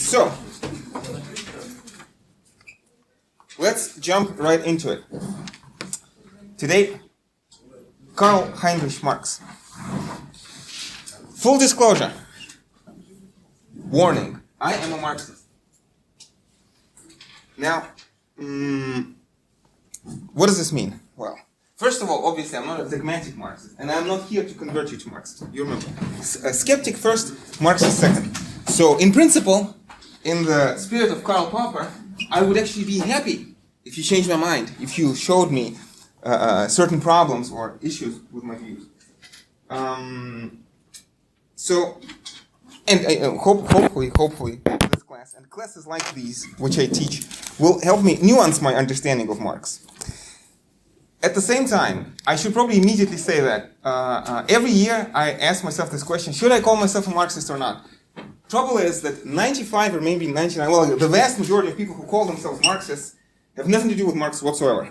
So, let's jump right into it. Today, Karl Heinrich Marx. Full disclosure. Warning, I am a Marxist. Now, what does this mean? Well, first of all, obviously, I'm not a dogmatic Marxist, and I'm not here to convert you to Marxism. You remember. A skeptic first, Marxist second. So, in principle, in the spirit of Karl Popper, I would actually be happy if you changed my mind, if you showed me certain problems or issues with my views. Hopefully, this class and classes like these, which I teach, will help me nuance my understanding of Marx. At the same time, I should probably immediately say that every year I ask myself this question: should I call myself a Marxist or not? Trouble is that 95 or maybe 99, well, the vast majority of people who call themselves Marxists have nothing to do with Marx whatsoever.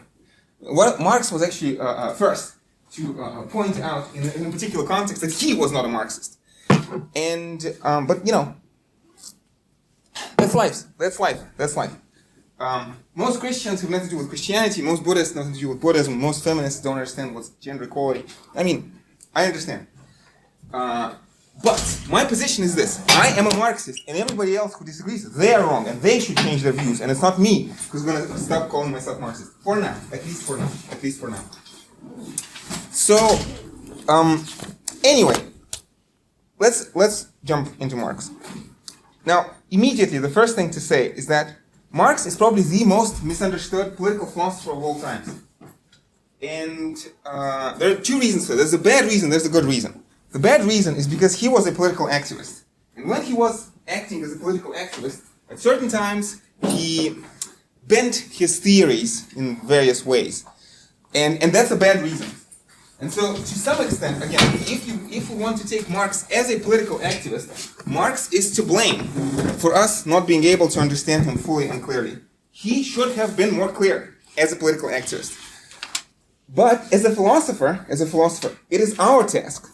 What Marx was actually first to point out in a particular context that he was not a Marxist. And, but you know, that's life. Most Christians have nothing to do with Christianity, most Buddhists have nothing to do with Buddhism, most feminists don't understand what's gender equality. I mean, I understand. But my position is this: I am a Marxist, and everybody else who disagrees, they are wrong, and they should change their views. And it's not me who's going to stop calling myself Marxist. For now, at least for now. So, anyway, let's jump into Marx. Now, immediately, the first thing to say is that Marx is probably the most misunderstood political philosopher of all time. And there are two reasons for this. There's a bad reason, there's a good reason. The bad reason is because he was a political activist. And when he was acting as a political activist, at certain times he bent his theories in various ways. And that's a bad reason. And so, to some extent, again, if we want to take Marx as a political activist, Marx is to blame for us not being able to understand him fully and clearly. He should have been more clear as a political activist. But as a philosopher, it is our task.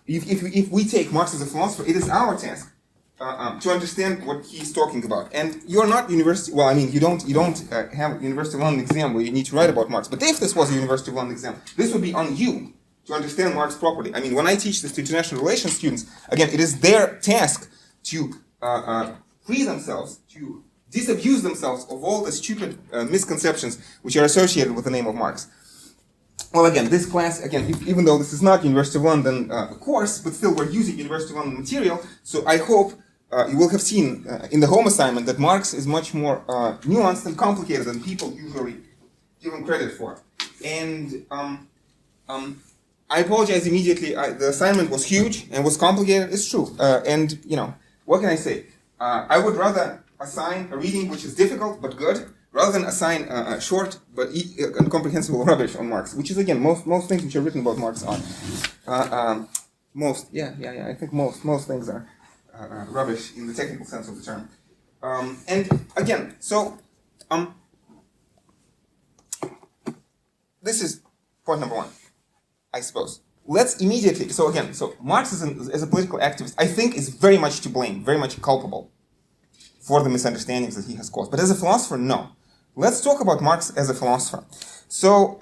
If we take Marx as a philosopher, it is our task to understand what he's talking about. And you're not university. Well, I mean, you don't have a University of London exam where you need to write about Marx. But if this was a University of London exam, this would be on you to understand Marx properly. I mean, when I teach this to international relations students, again, it is their task to free themselves, to disabuse themselves of all the stupid misconceptions which are associated with the name of Marx. Well, again, this class, even though this is not University of London course, but still we're using University of London material, so I hope you will have seen in the home assignment that Marx is much more nuanced and complicated than people usually give him credit for. And I apologize immediately. The assignment was huge and was complicated. It's true. And, you know, what can I say? I would rather assign a reading which is difficult but good, rather than assign a short but incomprehensible rubbish on Marx, which is, again, most things which are written about Marx are. I think most things are rubbish in the technical sense of the term. And again, so this is point number one, I suppose. Let's immediately, so Marx as a political activist, I think is very much to blame, very much culpable for the misunderstandings that he has caused. But as a philosopher, no. Let's talk about Marx as a philosopher. So,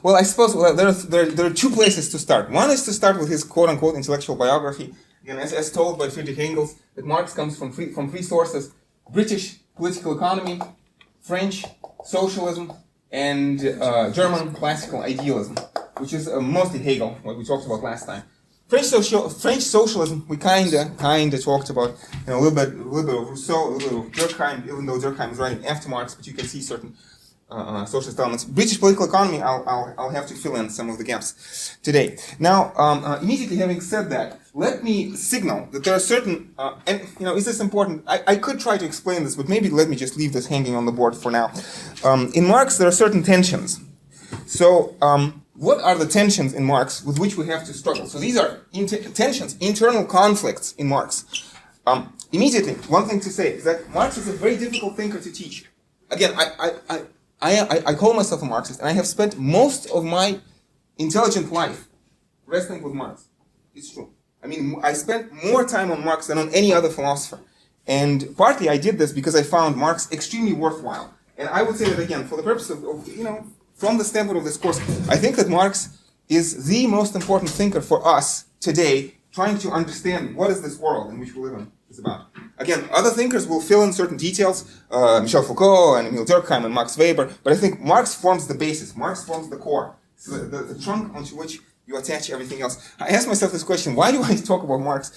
well, I suppose there are two places to start. One is to start with his quote-unquote intellectual biography. Again, as told by Friedrich Engels, that Marx comes from three sources: British political economy, French socialism, and German classical idealism, which is mostly Hegel, what we talked about last time. French socialism, we kinda talked about, a little bit of Rousseau, a little bit of Durkheim, even though Durkheim is writing after Marx, but you can see certain socialist elements. British political economy, I'll have to fill in some of the gaps today. Now, immediately having said that, let me signal that there are certain, and is this important? I could try to explain this, but maybe let me just leave this hanging on the board for now. In Marx, there are certain tensions. So, what are the tensions in Marx with which we have to struggle? So these are tensions, internal conflicts in Marx. Immediately, one thing to say is that Marx is a very difficult thinker to teach. Again, I call myself a Marxist, and I have spent most of my intelligent life wrestling with Marx. It's true. I mean, I spent more time on Marx than on any other philosopher. And partly I did this because I found Marx extremely worthwhile. And I would say that again, for the purpose of from the standpoint of this course, I think that Marx is the most important thinker for us today, trying to understand what is this world in which we live in is about. Again, other thinkers will fill in certain details, Michel Foucault and Emil Durkheim and Max Weber, but I think Marx forms the basis, Marx forms the core, so the trunk onto which you attach everything else. I asked myself this question: why do I talk about Marx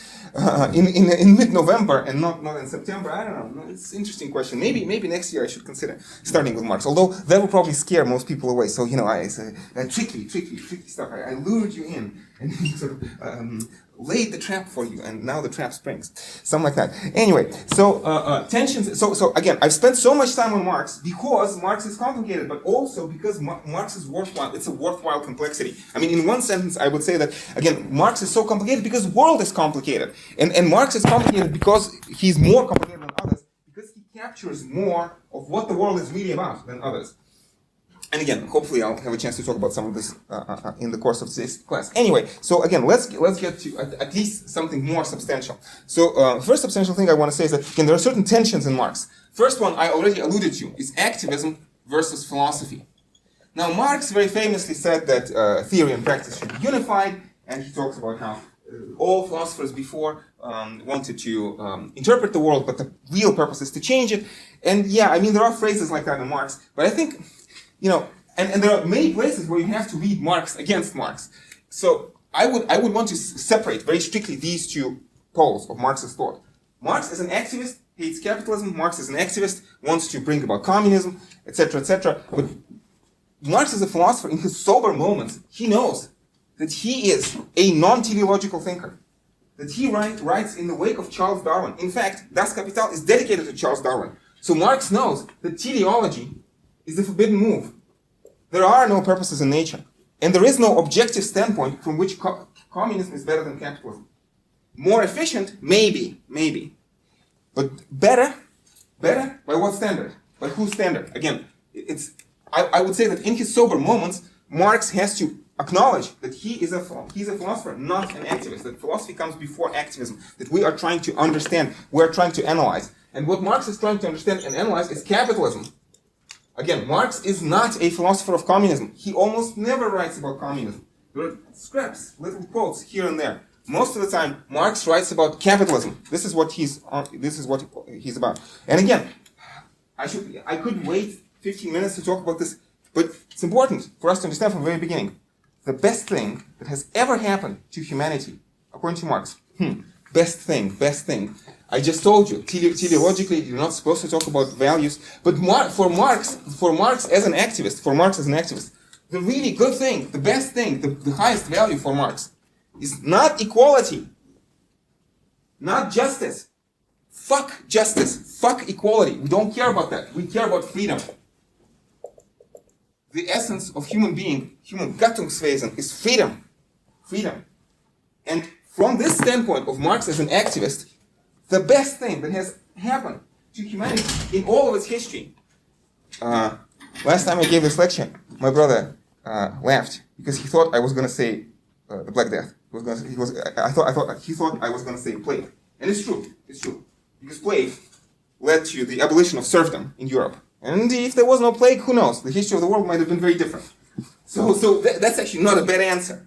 in mid-November and not in September? I don't know. It's an interesting question. Maybe next year I should consider starting with Marx. Although that will probably scare most people away. So it's tricky stuff. I lured you in and sort of laid the trap for you, and now the trap springs. Something like that. Anyway, so tensions. So again, I've spent so much time on Marx because Marx is complicated, but also because Marx is worthwhile. It's a worthwhile complexity. I mean, in one sentence, I would say that again, Marx is so complicated because the world is complicated, and Marx is complicated because he's more complicated than others because he captures more of what the world is really about than others. And again, hopefully I'll have a chance to talk about some of this in the course of today's class. Anyway, so again, let's get to at least something more substantial. So first substantial thing I want to say is that again, there are certain tensions in Marx. First one I already alluded to is activism versus philosophy. Now Marx very famously said that theory and practice should be unified, and he talks about how all philosophers before wanted to interpret the world, but the real purpose is to change it. And yeah, I mean there are phrases like that in Marx, but I think and there are many places where you have to read Marx against Marx. So I would want to separate very strictly these two poles of Marx's thought. Marx is an activist, hates capitalism. Marx is an activist, wants to bring about communism, etc., etc. But Marx is a philosopher. In his sober moments, he knows that he is a non-teleological thinker. That he writes in the wake of Charles Darwin. In fact, Das Kapital is dedicated to Charles Darwin. So Marx knows that teleology is the forbidden move. There are no purposes in nature. And there is no objective standpoint from which communism is better than capitalism. More efficient? Maybe. But better? By what standard? By whose standard? Again, I would say that in his sober moments, Marx has to acknowledge that he's a philosopher, not an activist. That philosophy comes before activism. That we are trying to understand, we are trying to analyze. And what Marx is trying to understand and analyze is capitalism. Again, Marx is not a philosopher of communism. He almost never writes about communism. There are scraps, little quotes here and there. Most of the time, Marx writes about capitalism. This is what he's about. And again, I could wait 15 minutes to talk about this, but it's important for us to understand from the very beginning. The best thing that has ever happened to humanity, according to Marx, best thing. I just told you, teleologically, you're not supposed to talk about values. But for Marx as an activist, the really good thing, the best thing, the highest value for Marx is not equality, not justice. Fuck justice, fuck equality. We don't care about that. We care about freedom. The essence of human being, human Gattungswesen, is freedom. Freedom. And from this standpoint of Marx as an activist, the best thing that has happened to humanity in all of its history. Last time I gave this lecture, my brother laughed because he thought I was going to say the Black Death. He thought I was going to say plague, and it's true. Because plague led to the abolition of serfdom in Europe. And if there was no plague, who knows? The history of the world might have been very different. So that's actually not a bad answer.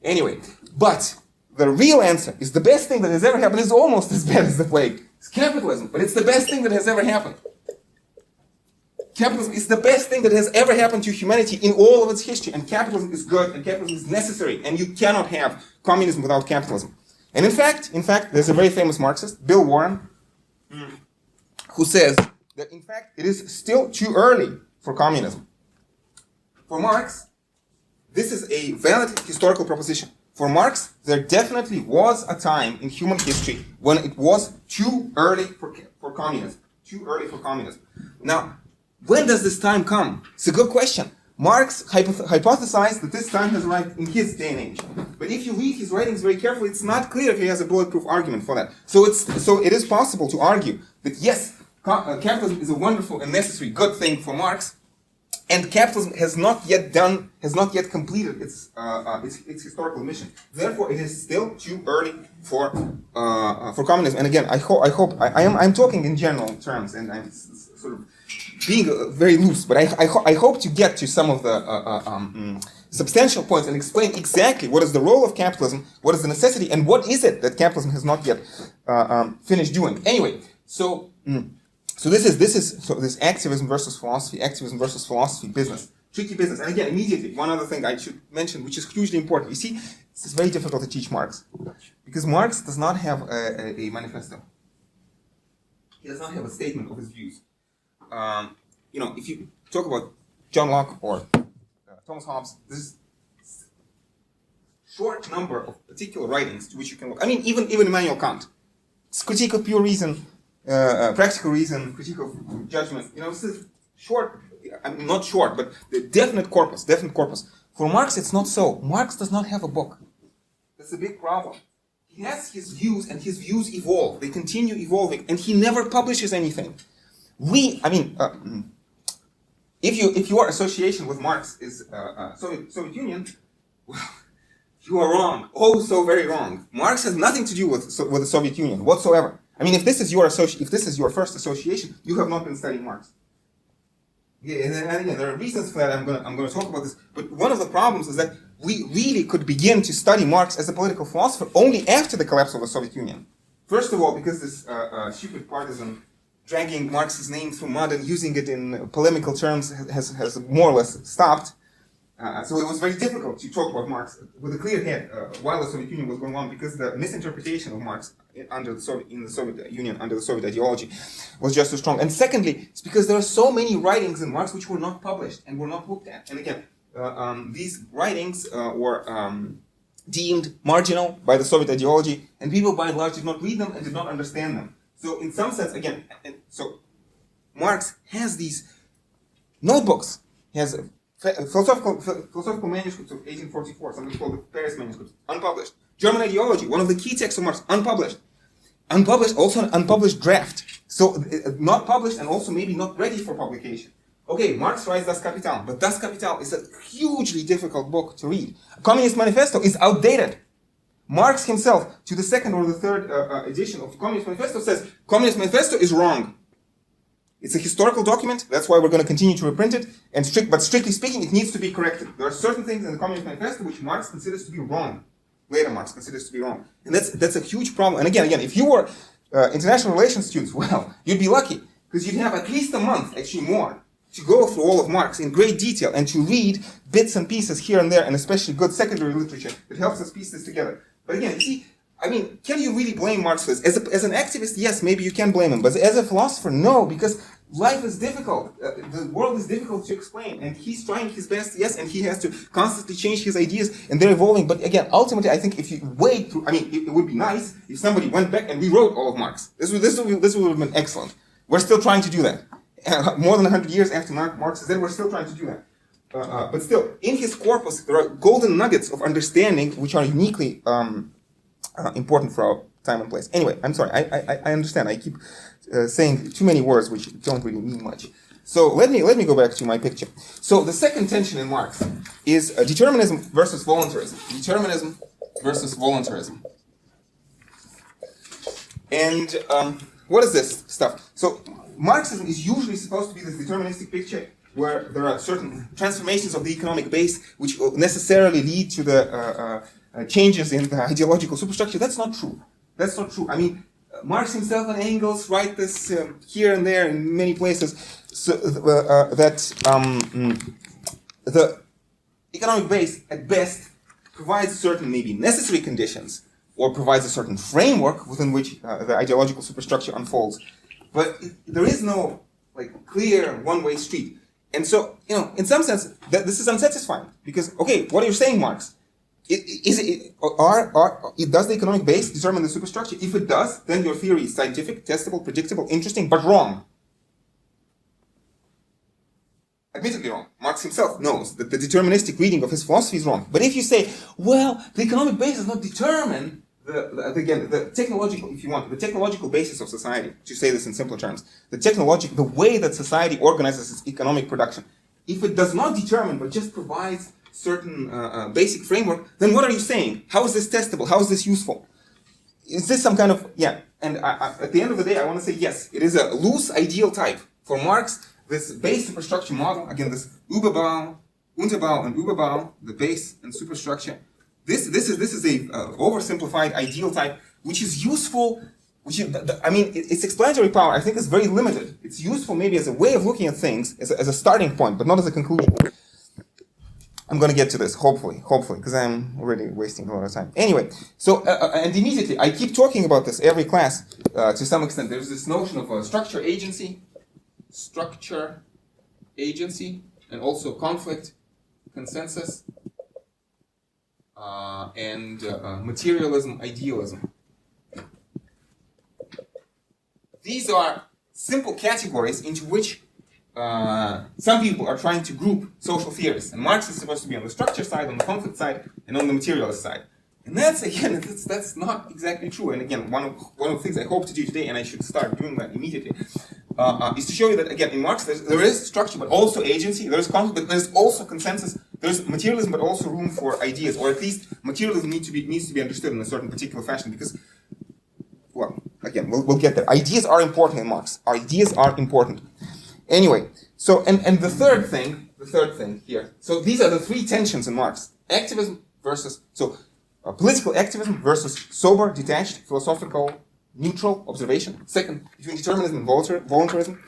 Anyway, but the real answer is the best thing that has ever happened is almost as bad as the plague. It's capitalism, but it's the best thing that has ever happened. Capitalism is the best thing that has ever happened to humanity in all of its history. And capitalism is good, and capitalism is necessary. And you cannot have communism without capitalism. And in fact, there's a very famous Marxist, Bill Warren, who says that in fact it is still too early for communism. For Marx, this is a valid historical proposition. For Marx, there definitely was a time in human history when it was too early for communism. Too early for communism. Now, when does this time come? It's a good question. Marx hypothesized that this time has arrived in his day and age. But if you read his writings very carefully, it's not clear if he has a bulletproof argument for that. So it is possible to argue that yes, capitalism is a wonderful and necessary good thing for Marx, And capitalism has not yet completed its historical mission. Therefore, it is still too early for communism. And again, I'm talking in general terms, and I'm sort of being very loose. But I hope to get to some of the substantial points and explain exactly what is the role of capitalism, what is the necessity, and what is it that capitalism has not yet finished doing. Anyway, so this activism versus philosophy, business, tricky business. And again, immediately, one other thing I should mention, which is hugely important. You see, this is very difficult to teach Marx, because Marx does not have a manifesto. He does not have a statement of his views. If you talk about John Locke or Thomas Hobbes, this short number of particular writings to which you can look. I mean, even Immanuel Kant, it's critique of pure reason. Practical reason, critique of judgment. This is short. I mean, not short, but the definite corpus. For Marx, it's not so. Marx does not have a book. That's a big problem. He has his views, and his views evolve. They continue evolving, and he never publishes anything. If your association with Marx is Soviet Union, well, you are wrong. Oh, so very wrong. Marx has nothing to do with the Soviet Union whatsoever. I mean, if this is your first association, you have not been studying Marx. Yeah, and again, there are reasons for that. I'm going to talk about this. But one of the problems is that we really could begin to study Marx as a political philosopher only after the collapse of the Soviet Union. First of all, because this stupid partisan dragging Marx's name through mud and using it in polemical terms has more or less stopped. So it was very difficult to talk about Marx with a clear head while the Soviet Union was going on, because the misinterpretation of Marx in the Soviet Union under the Soviet ideology was just too strong. And secondly, it's because there are so many writings in Marx which were not published and were not looked at. And again, these writings were deemed marginal by the Soviet ideology, and people by and large did not read them and did not understand them. So in some sense, again, Marx has these notebooks. He has philosophical manuscripts of 1844, something called the Paris manuscripts, unpublished. German ideology, one of the key texts of Marx, unpublished. Also an unpublished draft. So not published and also maybe not ready for publication. Okay, Marx writes Das Kapital, but Das Kapital is a hugely difficult book to read. Communist Manifesto is outdated. Marx himself, to the second or the third edition of Communist Manifesto, says Communist Manifesto is wrong. It's a historical document, that's why we're going to continue to reprint it, but strictly speaking, it needs to be corrected. There are certain things in the Communist Manifesto which Marx considers to be wrong. Later Marx considers to be wrong. And that's a huge problem. And again, if you were international relations students, well, you'd be lucky, because you'd have at least a month, actually more, to go through all of Marx in great detail and to read bits and pieces here and there, and especially good secondary literature that helps us piece this together. But again, you see, I mean, can you really blame Marx for this? As an activist, yes, maybe you can blame him. But as a philosopher, no, because life is difficult. The world is difficult to explain. And he's trying his best, yes, and he has to constantly change his ideas, and they're evolving. But again, ultimately, I think if you wait through, it would be nice if somebody went back and rewrote all of Marx. This would have been excellent. We're still trying to do that. More than 100 years after Marx is dead, we're still trying to do that. But still, in his corpus, there are golden nuggets of understanding which are uniquely important for our time and place. Anyway, I'm sorry. I understand. I keep saying too many words which don't really mean much. So let me go back to my picture. So the second tension in Marx is determinism versus voluntarism. Determinism versus voluntarism. And what is this stuff? So Marxism is usually supposed to be this deterministic picture where there are certain transformations of the economic base which will necessarily lead to the changes in the ideological superstructure. That's not true. That's not true. I mean, Marx himself and Engels write this here and there in many places, so that the economic base, at best, provides certain maybe necessary conditions, or provides a certain framework within which the ideological superstructure unfolds. But there is no clear one-way street. And so, in some sense, this is unsatisfying. Because, okay, what are you saying, Marx? Does the economic base determine the superstructure? If it does, then your theory is scientific, testable, predictable, interesting, but wrong. Admittedly wrong. Marx himself knows that the deterministic reading of his philosophy is wrong. But if you say, well, the economic base does not determine the technological, if you want, the technological basis of society, to say this in simpler terms, the way that society organizes its economic production, if it does not determine but just provides certain basic framework, then what are you saying? How is this testable? How is this useful? Is this some kind of, yeah, and at the end of the day, I want to say yes, it is a loose ideal type. For Marx, this base superstructure model, again, this Überbau, Unterbau, and Überbau, the base and superstructure, this is a oversimplified ideal type, which is useful, I mean, its explanatory power, I think, is very limited. It's useful maybe as a way of looking at things, as a starting point, but not as a conclusion. I'm going to get to this, hopefully, because I'm already wasting a lot of time. Anyway, so, and immediately, I keep talking about this every class, to some extent. There's this notion of a structure agency, and also conflict, consensus, and materialism, idealism. These are simple categories into which some people are trying to group social theories. And Marx is supposed to be on the structure side, on the conflict side, and on the materialist side. And that's, again, that's not exactly true. And again, one of the things I hope to do today, and I should start doing that immediately, is to show you that, again, in Marx, there is structure, but also agency. There is conflict, but there's also consensus. There's materialism, but also room for ideas. Or at least materialism needs to be understood in a certain particular fashion, because, well, again, we'll get there. Ideas are important in Marx. Ideas are important. Anyway, so, and the third thing here, so these are the three tensions in Marx. Activism versus, political activism versus sober, detached, philosophical, neutral observation. Second, between determinism and voluntarism.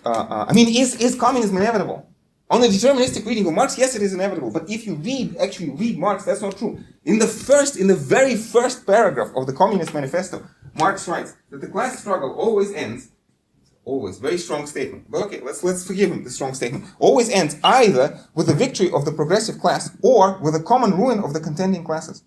I mean, is communism inevitable? On the deterministic reading of Marx, yes, it is inevitable. But if you actually read Marx, that's not true. In the very first paragraph of the Communist Manifesto, Marx writes that the class struggle always ends, very strong statement. But okay, let's forgive him the strong statement. Always ends either with the victory of the progressive class or with the common ruin of the contending classes.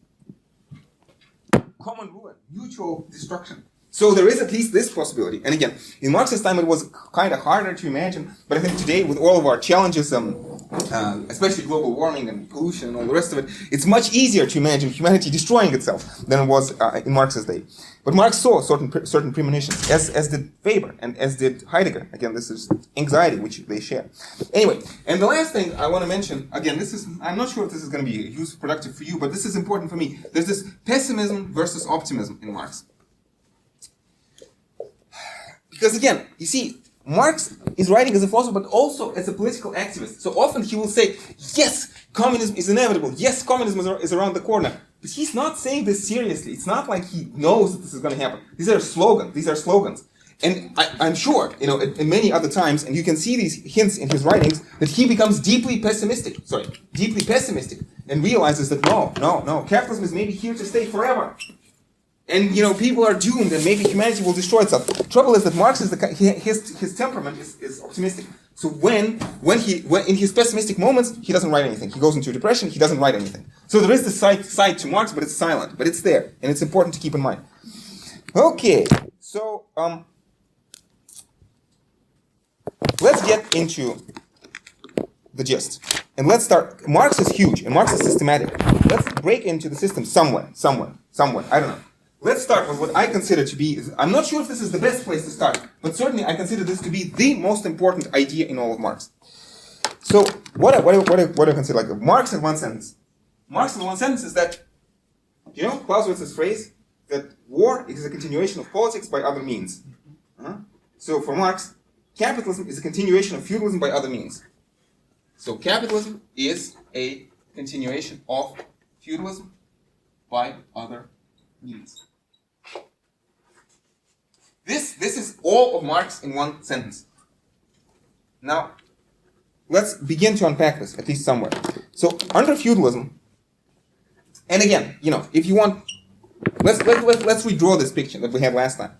Common ruin, mutual destruction. So there is at least this possibility. And again, in Marx's time it was kind of harder to imagine, but I think today with all of our challenges, especially global warming and pollution and all the rest of it, it's much easier to imagine humanity destroying itself than it was in Marx's day. But Marx saw certain premonitions, as did Weber and as did Heidegger. Again, this is anxiety which they share. Anyway, and the last thing I want to mention, again, I'm not sure if this is going to be useful, productive for you, but this is important for me. There's this pessimism versus optimism in Marx. Because again, you see, Marx is writing as a philosopher, but also as a political activist. So often he will say, yes, communism is inevitable. Yes, communism is around the corner. But he's not saying this seriously. It's not like he knows that this is going to happen. These are slogans. And I'm sure, in many other times, and you can see these hints in his writings, that he becomes deeply pessimistic, and realizes that no, capitalism is maybe here to stay forever. And people are doomed, and maybe humanity will destroy itself. The trouble is that Marx is his temperament is optimistic. So when in his pessimistic moments, he doesn't write anything. He goes into depression. He doesn't write anything. So there is this side to Marx, but it's silent. But it's there, and it's important to keep in mind. Okay, so let's get into the gist, and let's start. Marx is huge, and Marx is systematic. Let's break into the system somewhere. I don't know. Let's start with what I consider to be, I'm not sure if this is the best place to start, but certainly I consider this to be the most important idea in all of Marx. So, what do I consider like Marx in one sentence? Marx in one sentence is that, Clausewitz's phrase, that war is a continuation of politics by other means. So for Marx, capitalism is a continuation of feudalism by other means. So capitalism is a continuation of feudalism by other means. This is all of Marx in one sentence. Now, let's begin to unpack this, at least somewhere. So, under feudalism, and again, if you want, let's redraw this picture that we had last time.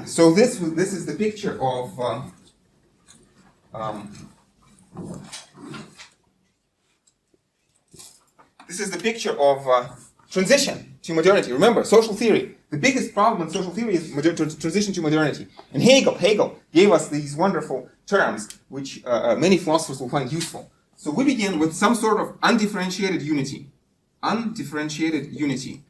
So this is the picture of transition to modernity. Remember, social theory. The biggest problem in social theory is transition to modernity. And Hegel gave us these wonderful terms, which many philosophers will find useful. So we begin with some sort of undifferentiated unity. Undifferentiated unity.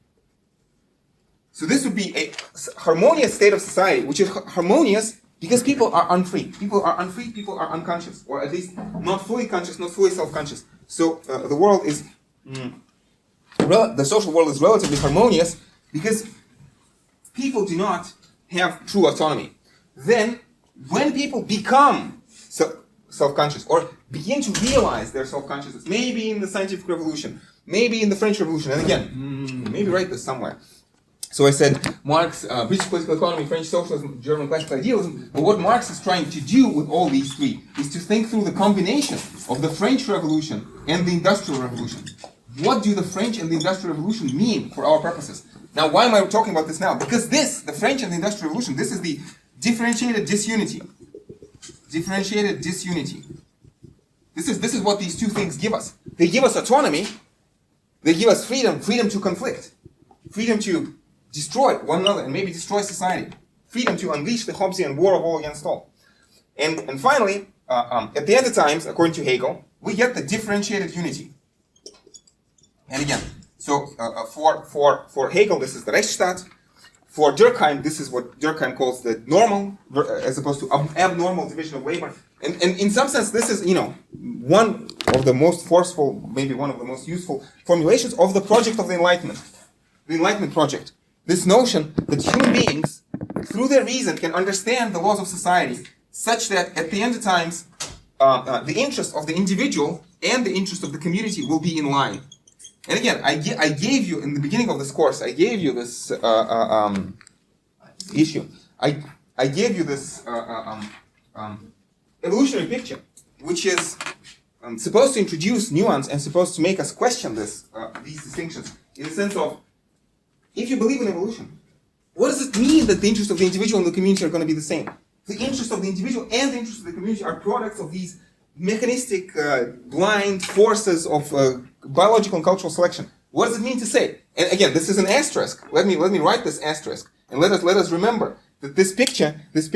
So this would be a harmonious state of society, which is harmonious Because people are unfree. People are unfree, people are unconscious, or at least not fully conscious, not fully self-conscious. So the world is, the social world is relatively harmonious because people do not have true autonomy. Then, when people become self-conscious, or begin to realize their self-consciousness, maybe in the scientific revolution, maybe in the French Revolution, and again, maybe write this somewhere. So I said Marx, British political economy, French socialism, German classical idealism. But what Marx is trying to do with all these three is to think through the combination of the French Revolution and the Industrial Revolution. What do the French and the Industrial Revolution mean for our purposes? Now, why am I talking about this now? Because the French and the Industrial Revolution, this is the differentiated disunity. Differentiated disunity. This is what these two things give us. They give us autonomy. They give us freedom to conflict, freedom to destroy one another and maybe destroy society, freedom to unleash the Hobbesian war of all against all. And finally, at the end of times, according to Hegel, we get the differentiated unity. And again, so for Hegel, this is the Rechtsstaat. For Durkheim, this is what Durkheim calls the normal, as opposed to abnormal division of labor. And in some sense, this is, one of the most forceful, maybe one of the most useful formulations of the project of the Enlightenment project. This notion that human beings, through their reason, can understand the laws of society such that at the end of times, the interest of the individual and the interest of the community will be in line. And again, I gave you, in the beginning of this course, I gave you this issue. I gave you this evolutionary picture, which is supposed to introduce nuance and supposed to make us question these distinctions in the sense of, if you believe in evolution, what does it mean that the interests of the individual and the community are going to be the same? The interests of the individual and the interests of the community are products of these mechanistic, blind forces of biological and cultural selection. What does it mean to say? And again, this is an asterisk. Let me write this asterisk, and let us remember that this picture is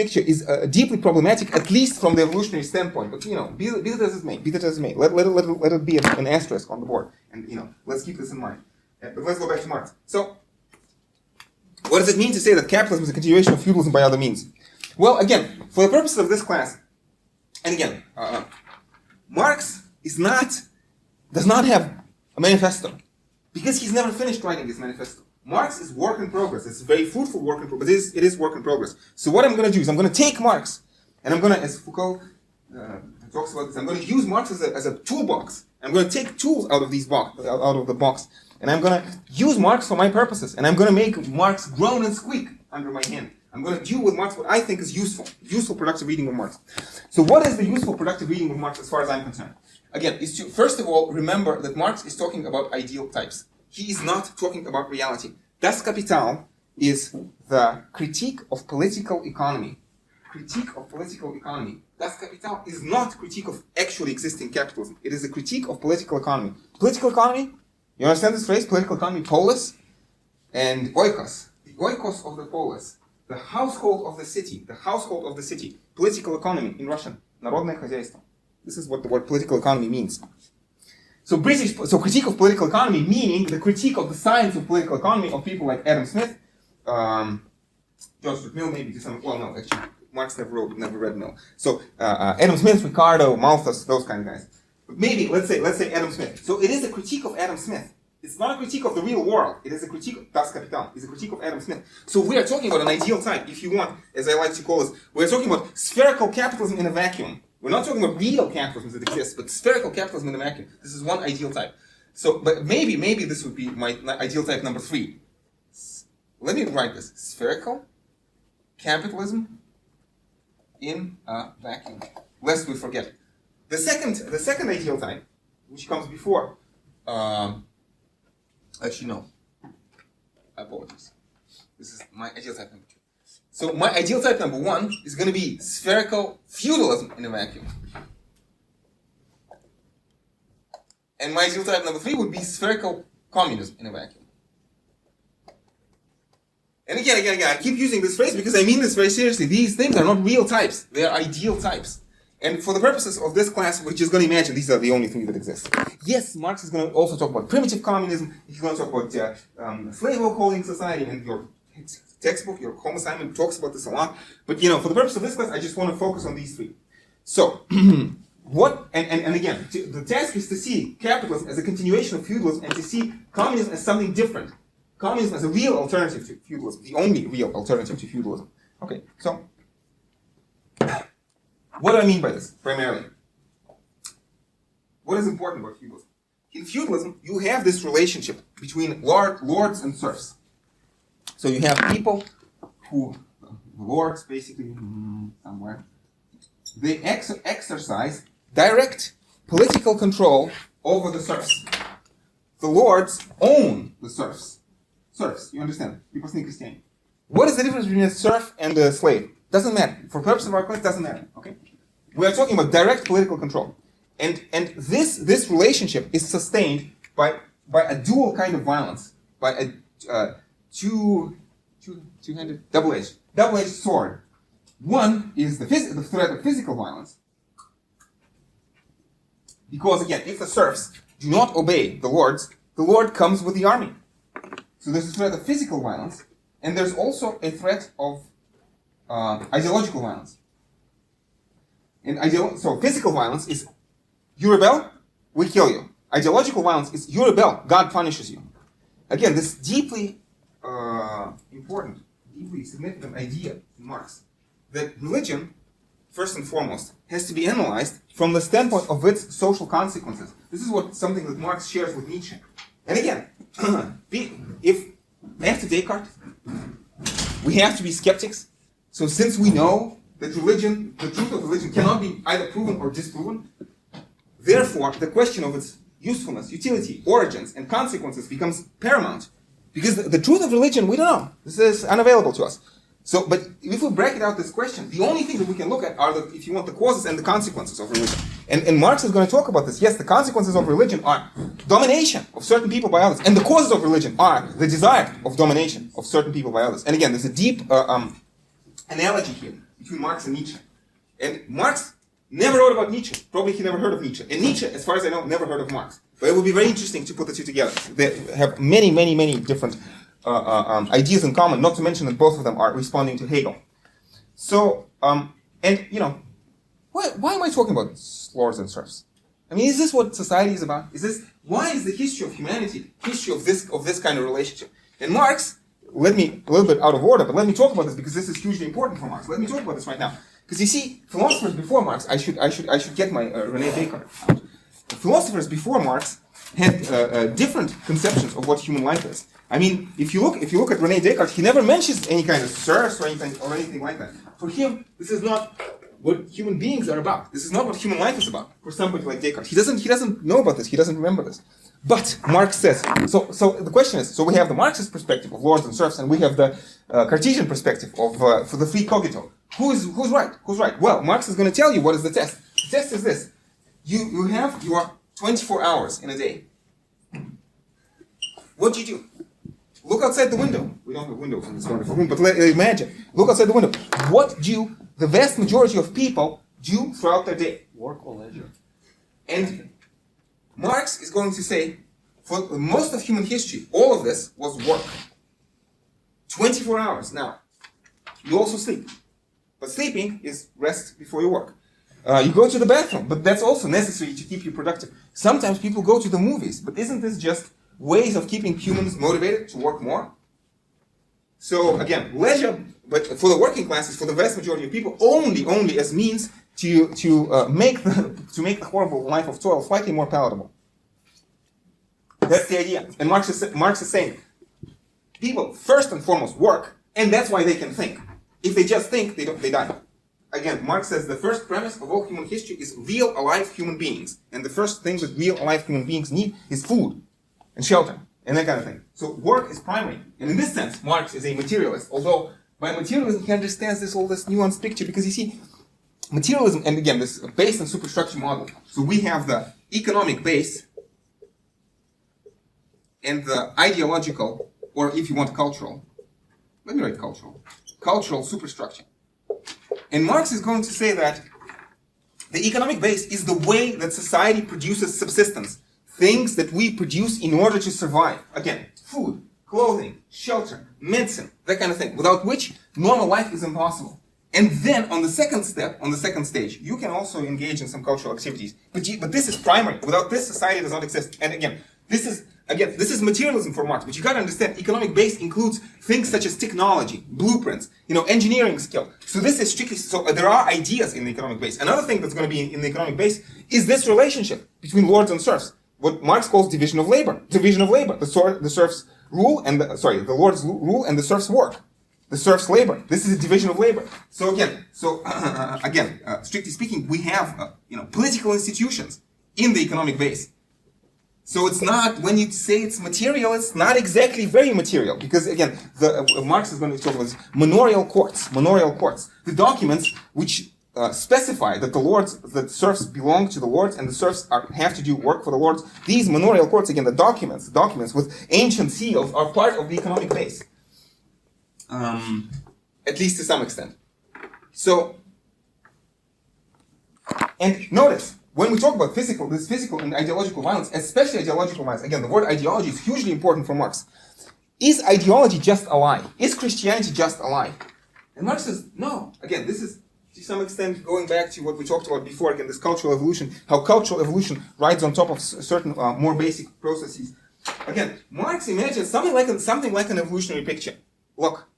deeply problematic, at least from the evolutionary standpoint. But be that as it may, let it be an asterisk on the board, and let's keep this in mind. But let's go back to Marx. So, what does it mean to say that capitalism is a continuation of feudalism by other means? Well, again, for the purposes of this class, and again, Marx does not have a manifesto, because he's never finished writing his manifesto. Marx is work in progress. It's a very fruitful work in progress. It is work in progress. So what I'm going to do is I'm going to take Marx, and I'm going to, as Foucault talks about this, I'm going to use Marx as a toolbox. I'm going to take tools out of the box, and I'm going to use Marx for my purposes, and I'm going to make Marx groan and squeak under my hand. I'm going to do with Marx what I think is useful productive reading of Marx. So what is the useful productive reading of Marx as far as I'm concerned? Again, is to, first of all, remember that Marx is talking about ideal types. He is not talking about reality. Das Kapital is the critique of political economy. Critique of political economy. Das Kapital is not critique of actually existing capitalism. It is a critique of political economy. Political economy, you understand this phrase? Political economy, polis and oikos. The oikos of the polis. The household of the city. Political economy in Russian. Народное хозяйство. This is what the word political economy means. So critique of political economy, meaning the critique of the science of political economy of people like Adam Smith, Joseph Mill, maybe to some, well, no, actually, Marx never read Mill. So Adam Smith, Ricardo, Malthus, those kind of guys. But maybe, let's say Adam Smith. So it is a critique of Adam Smith. It's not a critique of the real world. It is a critique of Das Kapital. It's a critique of Adam Smith. So we are talking about an ideal type, if you want, as I like to call it. We're talking about spherical capitalism in a vacuum. We're not talking about real capitalism that exists, but spherical capitalism in a vacuum. This is one ideal type. So, but maybe this would be my ideal type number 3. Let me write this. Spherical capitalism in a vacuum. Lest we forget. The second ideal type, which comes before, actually no, apologies. This is my ideal type number 2. So my ideal type number 1 is going to be spherical feudalism in a vacuum. And my ideal type number 3 would be spherical communism in a vacuum. And again, I keep using this phrase because I mean this very seriously. These things are not real types. They are ideal types. And for the purposes of this class, we're just going to imagine these are the only things that exist. Yes, Marx is going to also talk about primitive communism. He's going to talk about slave-holding society and your textbook, your home assignment talks about this a lot. But for the purpose of this class, I just want to focus on these three. So, and again, the task is to see capitalism as a continuation of feudalism and to see communism as something different. Communism as a real alternative to feudalism, the only real alternative to feudalism. Okay, so what do I mean by this, primarily? What is important about feudalism? In feudalism, you have this relationship between lords and serfs. So you have people who, lords basically, somewhere, they exercise direct political control over the serfs. The lords own the serfs. Serfs, you understand? People think Christianity. What is the difference between a serf and a slave? Doesn't matter. For purpose of our class, doesn't matter. Okay? We are talking about direct political control. And this relationship is sustained by a dual kind of violence, by a two-handed, double-edged sword. One is the threat of physical violence, because again, if the serfs do not obey the lord comes with the army. So there's a threat of physical violence, and there's also a threat of ideological violence. And so physical violence is, you rebel, we kill you. Ideological violence is, you rebel, God punishes you. Again, this deeply important, deeply significant idea in Marx, that religion, first and foremost, has to be analyzed from the standpoint of its social consequences. This is something that Marx shares with Nietzsche. And again, after Descartes, we have to be skeptics. So since we know that religion, the truth of religion cannot be either proven or disproven, therefore the question of its usefulness, utility, origins, and consequences becomes paramount. Because the truth of religion, we don't know. This is unavailable to us. So, but if we bracket out this question, the only thing that we can look at are, if you want, the causes and the consequences of religion. And Marx is going to talk about this. Yes, the consequences of religion are domination of certain people by others. And the causes of religion are the desire of domination of certain people by others. And again, there's a deep analogy here between Marx and Nietzsche. And Marx never wrote about Nietzsche. Probably he never heard of Nietzsche. And Nietzsche, as far as I know, never heard of Marx. But it would be very interesting to put the two together. They have many, many, many different ideas in common, not to mention that both of them are responding to Hegel. So, why am I talking about lords and serfs? I mean, is this what society is about? Why is the history of humanity history of this kind of relationship? And Marx, let me, a little bit out of order, but let me talk about this because this is hugely important for Marx. Let me talk about this right now. Because you see, philosophers before Marx, I should get my René Descartes out. The philosophers before Marx had different conceptions of what human life is. I mean, if you look at René Descartes, he never mentions any kind of serfs or anything like that. For him, this is not what human beings are about. This is not what human life is about. For somebody like Descartes, he doesn't know about this. He doesn't remember this. But Marx says so. The question is: so we have the Marxist perspective of lords and serfs, and we have the Cartesian perspective of for the free cogito. Who's right? Who's right? Well, Marx is going to tell you what is the test. The test is this: you have your 24 hours in a day. What do you do? Look outside the window. We don't have windows in this wonderful room, but imagine. Look outside the window. What do the vast majority of people do throughout their day? Work or leisure. And Marx is going to say, for most of human history, all of this was work. 24 hours. Now, you also sleep. But sleeping is rest before you work. You go to the bathroom, but that's also necessary to keep you productive. Sometimes people go to the movies, but isn't this just ways of keeping humans motivated to work more? So again, leisure, but for the working classes, for the vast majority of people, only as means to make the horrible life of toil slightly more palatable. That's the idea. And Marx is saying, people first and foremost work, and that's why they can think. If they just think, they die. Again, Marx says the first premise of all human history is real, alive human beings. And the first thing that real, alive human beings need is food and shelter and that kind of thing. So work is primary. And in this sense, Marx is a materialist. Although by materialism, he understands all this nuanced picture because you see, materialism, and again, this base and superstructure model. So we have the economic base and the ideological, or if you want cultural, let me write cultural superstructure. And Marx is going to say that the economic base is the way that society produces subsistence, things that we produce in order to survive. Again, food, clothing, shelter, medicine, that kind of thing, without which normal life is impossible. And then on the second step, on the second stage, you can also engage in some cultural activities. But this is primary. Without this, society does not exist. And again, this is materialism for Marx. But you got to understand, economic base includes things such as technology, blueprints, engineering skill. So this is strictly, so there are ideas in the economic base. Another thing that's going to be in the economic base is this relationship between lords and serfs. What Marx calls division of labor. Division of labor. The serfs rule and the lords rule and the serfs work. The serfs labor. This is a division of labor. So again, strictly speaking, we have political institutions in the economic base. So it's not, when you say it's material, it's not exactly very material, because again, Marx is going to talk about this, manorial courts, the documents which specify that the serfs belong to the lords and the serfs have to do work for the lords. These manorial courts, again, the documents with ancient seals are part of the economic base. At least to some extent. So, and notice, when we talk about physical and ideological violence, especially ideological violence, again, the word ideology is hugely important for Marx. Is ideology just a lie? Is Christianity just a lie? And Marx says, no. Again, this is, to some extent, going back to what we talked about before, again, this cultural evolution, how cultural evolution rides on top of certain more basic processes. Again, Marx imagines something like an evolutionary picture. Look,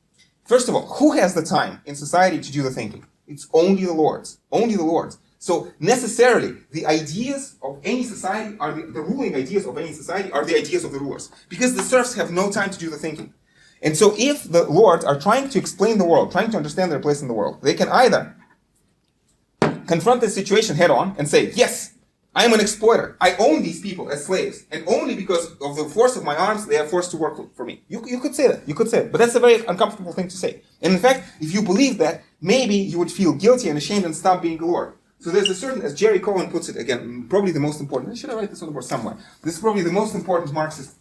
first of all, who has the time in society to do the thinking? It's only the lords. Only the lords. So necessarily, the ideas of any society are the ruling ideas of any society are the ideas of the rulers, because the serfs have no time to do the thinking. And so, if the lords are trying to explain the world, trying to understand their place in the world, they can either confront the situation head on and say, "Yes, I am an exploiter. I own these people as slaves, and only because of the force of my arms, they are forced to work for me." You could say that. You could say it. But that's a very uncomfortable thing to say. And in fact, if you believe that, maybe you would feel guilty and ashamed and stop being a lord. So there's a certain, as Jerry Cohen puts it, again, probably the most important, should I write this on the board somewhere? This is probably the most important Marxist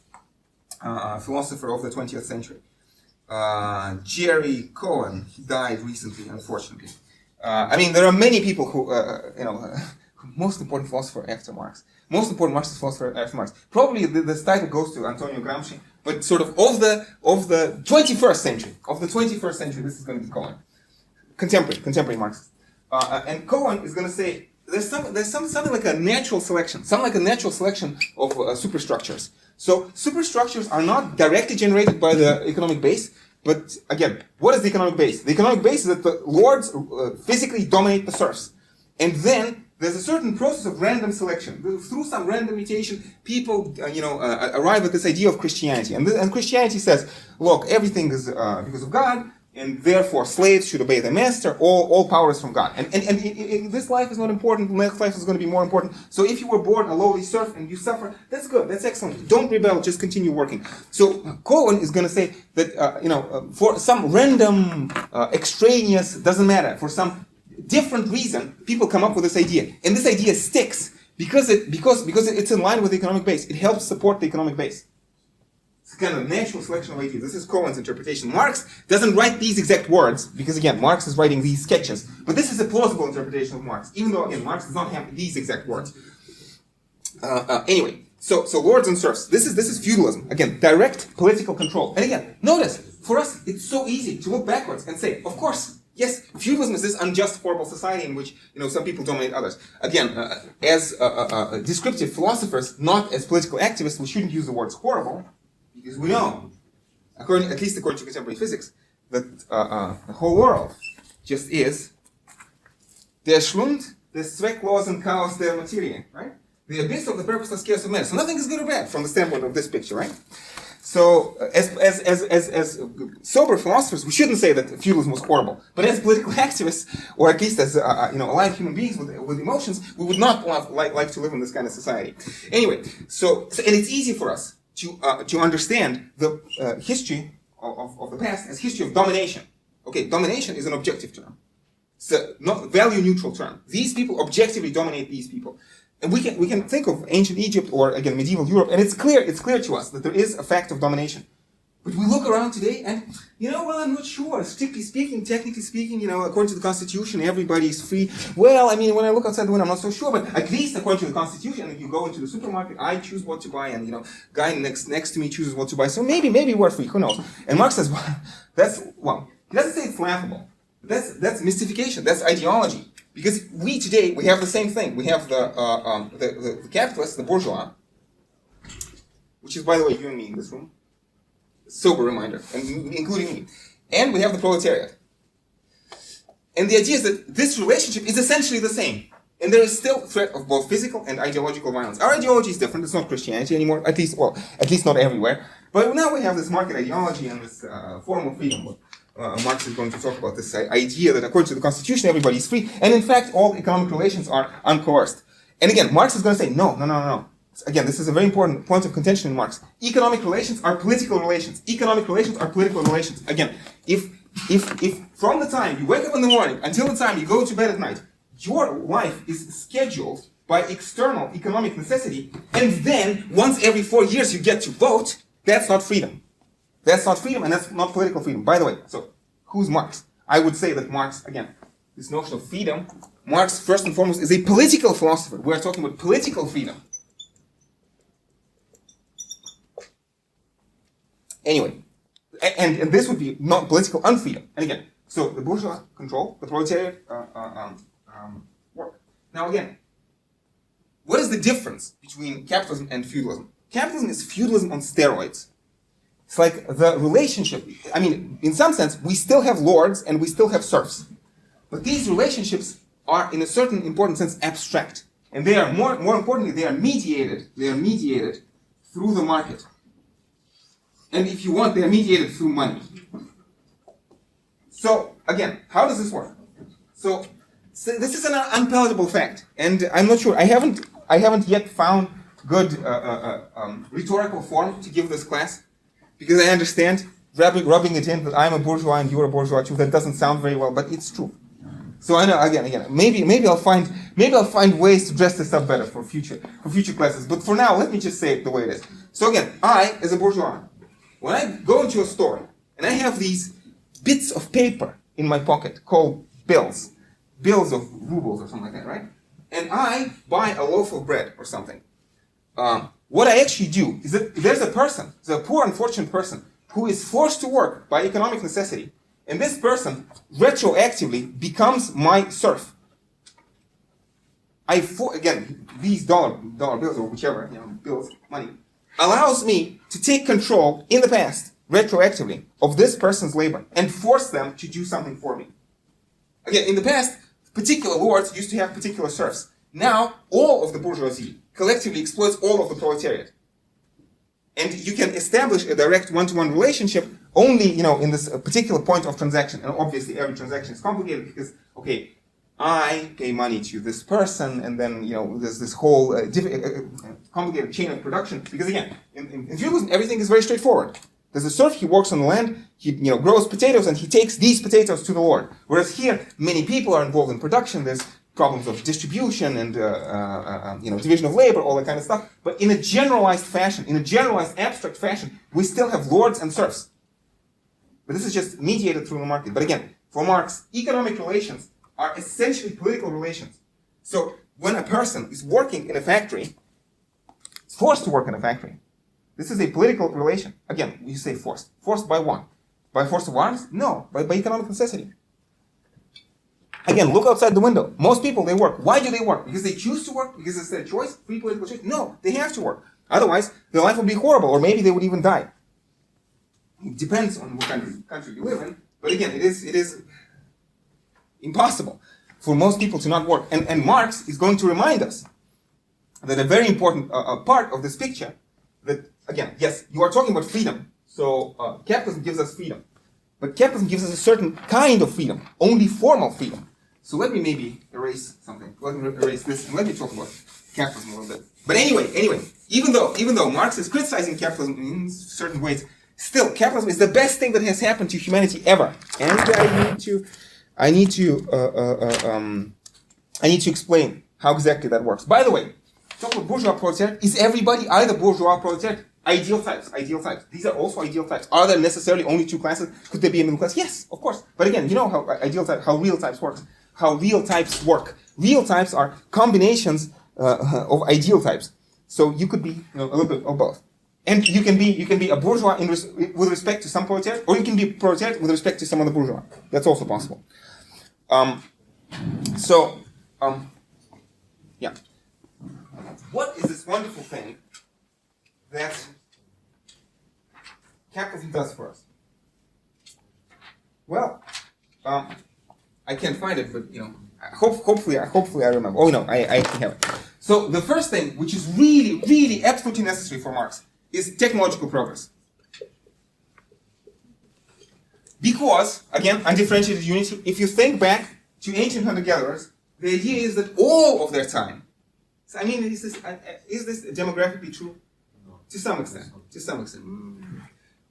philosopher of the 20th century. Jerry Cohen, he died recently, unfortunately. There are many people who, most important philosopher after Marx. Most important Marxist philosopher after Marx. Probably this title goes to Antonio Gramsci, but sort of the 21st century, this is going to be Cohen. Contemporary Marxist. And Cohen is going to say there's something like a natural selection, of superstructures. So superstructures are not directly generated by the economic base, but again, what is the economic base? The economic base is that the lords physically dominate the serfs, and then there's a certain process of random selection. Through some random mutation, people arrive at this idea of Christianity, and Christianity says, look, everything is because of God. And therefore, slaves should obey their master. All power is from God. And this life is not important. The next life is going to be more important. So if you were born a lowly serf and you suffer, that's good. That's excellent. Don't rebel. Just continue working. So Cohen is going to say that for some random, extraneous, doesn't matter, for some different reason, people come up with this idea, and this idea sticks because it's in line with the economic base. It helps support the economic base. It's kind of natural selection of ideas. This is Cohen's interpretation. Marx doesn't write these exact words, because again, Marx is writing these sketches. But this is a plausible interpretation of Marx, even though, again, Marx does not have these exact words. Anyway, so lords and serfs. This is feudalism. Again, direct political control. And again, notice, for us, it's so easy to look backwards and say, of course, yes, feudalism is this unjust, horrible society in which some people dominate others. Again, as descriptive philosophers, not as political activists, we shouldn't use the words horrible. Because we know, at least according to contemporary physics, that the whole world just is der Schlund des zwecklosen Chaos der Materie, right? The abyss of the purposeless chaos of matter. So nothing is good or bad from the standpoint of this picture, right? So as sober philosophers, we shouldn't say that feudalism was horrible. But as political activists, or at least as alive human beings with emotions, we would not like to live in this kind of society. Anyway, so and it's easy for us to understand the history of the past as history of domination. Okay, domination is an objective term. It's a not value neutral term. These people objectively dominate these people. And we can think of ancient Egypt or again medieval Europe, and it's clear to us that there is a fact of domination. But we look around today and, well, I'm not sure. Strictly speaking, technically speaking, according to the Constitution, everybody is free. Well, I mean, when I look outside the window, I'm not so sure. But at least according to the Constitution, if you go into the supermarket, I choose what to buy, and, guy next to me chooses what to buy. So maybe we're free. Who knows? And Marx says, well, he doesn't say it's laughable. That's mystification. That's ideology. Because we have the same thing. We have the capitalists, the bourgeois, which is, by the way, you and me in this room. Sober reminder, and including me. And we have the proletariat. And the idea is that this relationship is essentially the same. And there is still threat of both physical and ideological violence. Our ideology is different. It's not Christianity anymore, at least not everywhere. But now we have this market ideology and this form of freedom. Marx is going to talk about this idea that according to the Constitution, everybody is free. And in fact, all economic relations are uncoerced. And again, Marx is going to say, no. Again, this is a very important point of contention in Marx. Economic relations are political relations. Economic relations are political relations. Again, if from the time you wake up in the morning until the time you go to bed at night, your life is scheduled by external economic necessity, and then once every 4 years you get to vote, that's not freedom. That's not freedom, and that's not political freedom. By the way, so who's Marx? I would say that Marx, again, this notion of freedom, Marx, first and foremost, is a political philosopher. We're talking about political freedom. Anyway, and this would be not political unfreedom. And again, so the bourgeois control, the proletariat work. Now again, what is the difference between capitalism and feudalism? Capitalism is feudalism on steroids. It's like the relationship. I mean, in some sense, we still have lords and we still have serfs. But these relationships are, in a certain important sense, abstract. And they are, more importantly, they are mediated through the market. And if you want, they are mediated through money. So, again, how does this work? So this is an unpalatable fact. And I'm not sure, I haven't yet found good rhetorical form to give this class. Because I understand, rubbing it in that I'm a bourgeois and you're a bourgeois too, that doesn't sound very well, but it's true. So I know, again, maybe I'll find ways to dress this up better for future classes. But for now, let me just say it the way it is. So again, I, as a bourgeois, when I go into a store and I have these bits of paper in my pocket called bills of rubles or something like that, right? And I buy a loaf of bread or something. What I actually do is that there's a poor unfortunate person who is forced to work by economic necessity, and this person retroactively becomes my serf. Again, these dollar bills or whichever, bills, money, allows me to take control in the past, retroactively, of this person's labor and force them to do something for me. Again, in the past, particular lords used to have particular serfs. Now, all of the bourgeoisie collectively exploits all of the proletariat. And you can establish a direct one-to-one relationship only, in this particular point of transaction. And obviously, every transaction is complicated because, okay, I pay money to this person, and then, there's this whole complicated chain of production. Because again, in feudalism, everything is very straightforward. There's a serf, he works on the land, he grows potatoes, and he takes these potatoes to the lord. Whereas here, many people are involved in production. There's problems of distribution and division of labor, all that kind of stuff. But in a generalized fashion, in a generalized abstract fashion, we still have lords and serfs. But this is just mediated through the market. But again, for Marx, economic relations are essentially political relations. So when a person is working in a factory, is forced to work in a factory, this is a political relation. Again, you say forced. Forced by what? By force of arms? No, by economic necessity. Again, look outside the window. Most people, they work. Why do they work? Because they choose to work? Because it's their choice? Free political choice? No, they have to work. Otherwise, their life would be horrible, or maybe they would even die. It depends on what country you live in. But again, it is impossible for most people to not work. And Marx is going to remind us that a very important part of this picture, that, again, yes, you are talking about freedom. So capitalism gives us freedom. But capitalism gives us a certain kind of freedom, only formal freedom. So let me maybe erase something. Let me erase this, and let me talk about capitalism a little bit. But anyway, even though Marx is criticizing capitalism in certain ways, still, capitalism is the best thing that has happened to humanity ever. And I need to explain how exactly that works. By the way, talk about bourgeois proletariat. Is everybody either bourgeois or proletariat? Ideal types, ideal types. These are also ideal types. Are there necessarily only two classes? Could there be a middle class? Yes, of course. But again, you know how real types work. How real types work. Real types are combinations of ideal types. So you could be a little bit of both. And you can be a bourgeois with respect to some proletariat, or you can be a proletariat with respect to some other bourgeois. That's also possible. Yeah. What is this wonderful thing that capitalism does for us? Well, I can't find it, but hopefully I remember. Oh no, I actually have it. So the first thing, which is really, really absolutely necessary for Marx, is technological progress. Because, again, undifferentiated unity, if you think back to ancient hunter-gatherers, the idea is that all of their time, so, I mean, is this demographically true? No. To some extent. To some extent.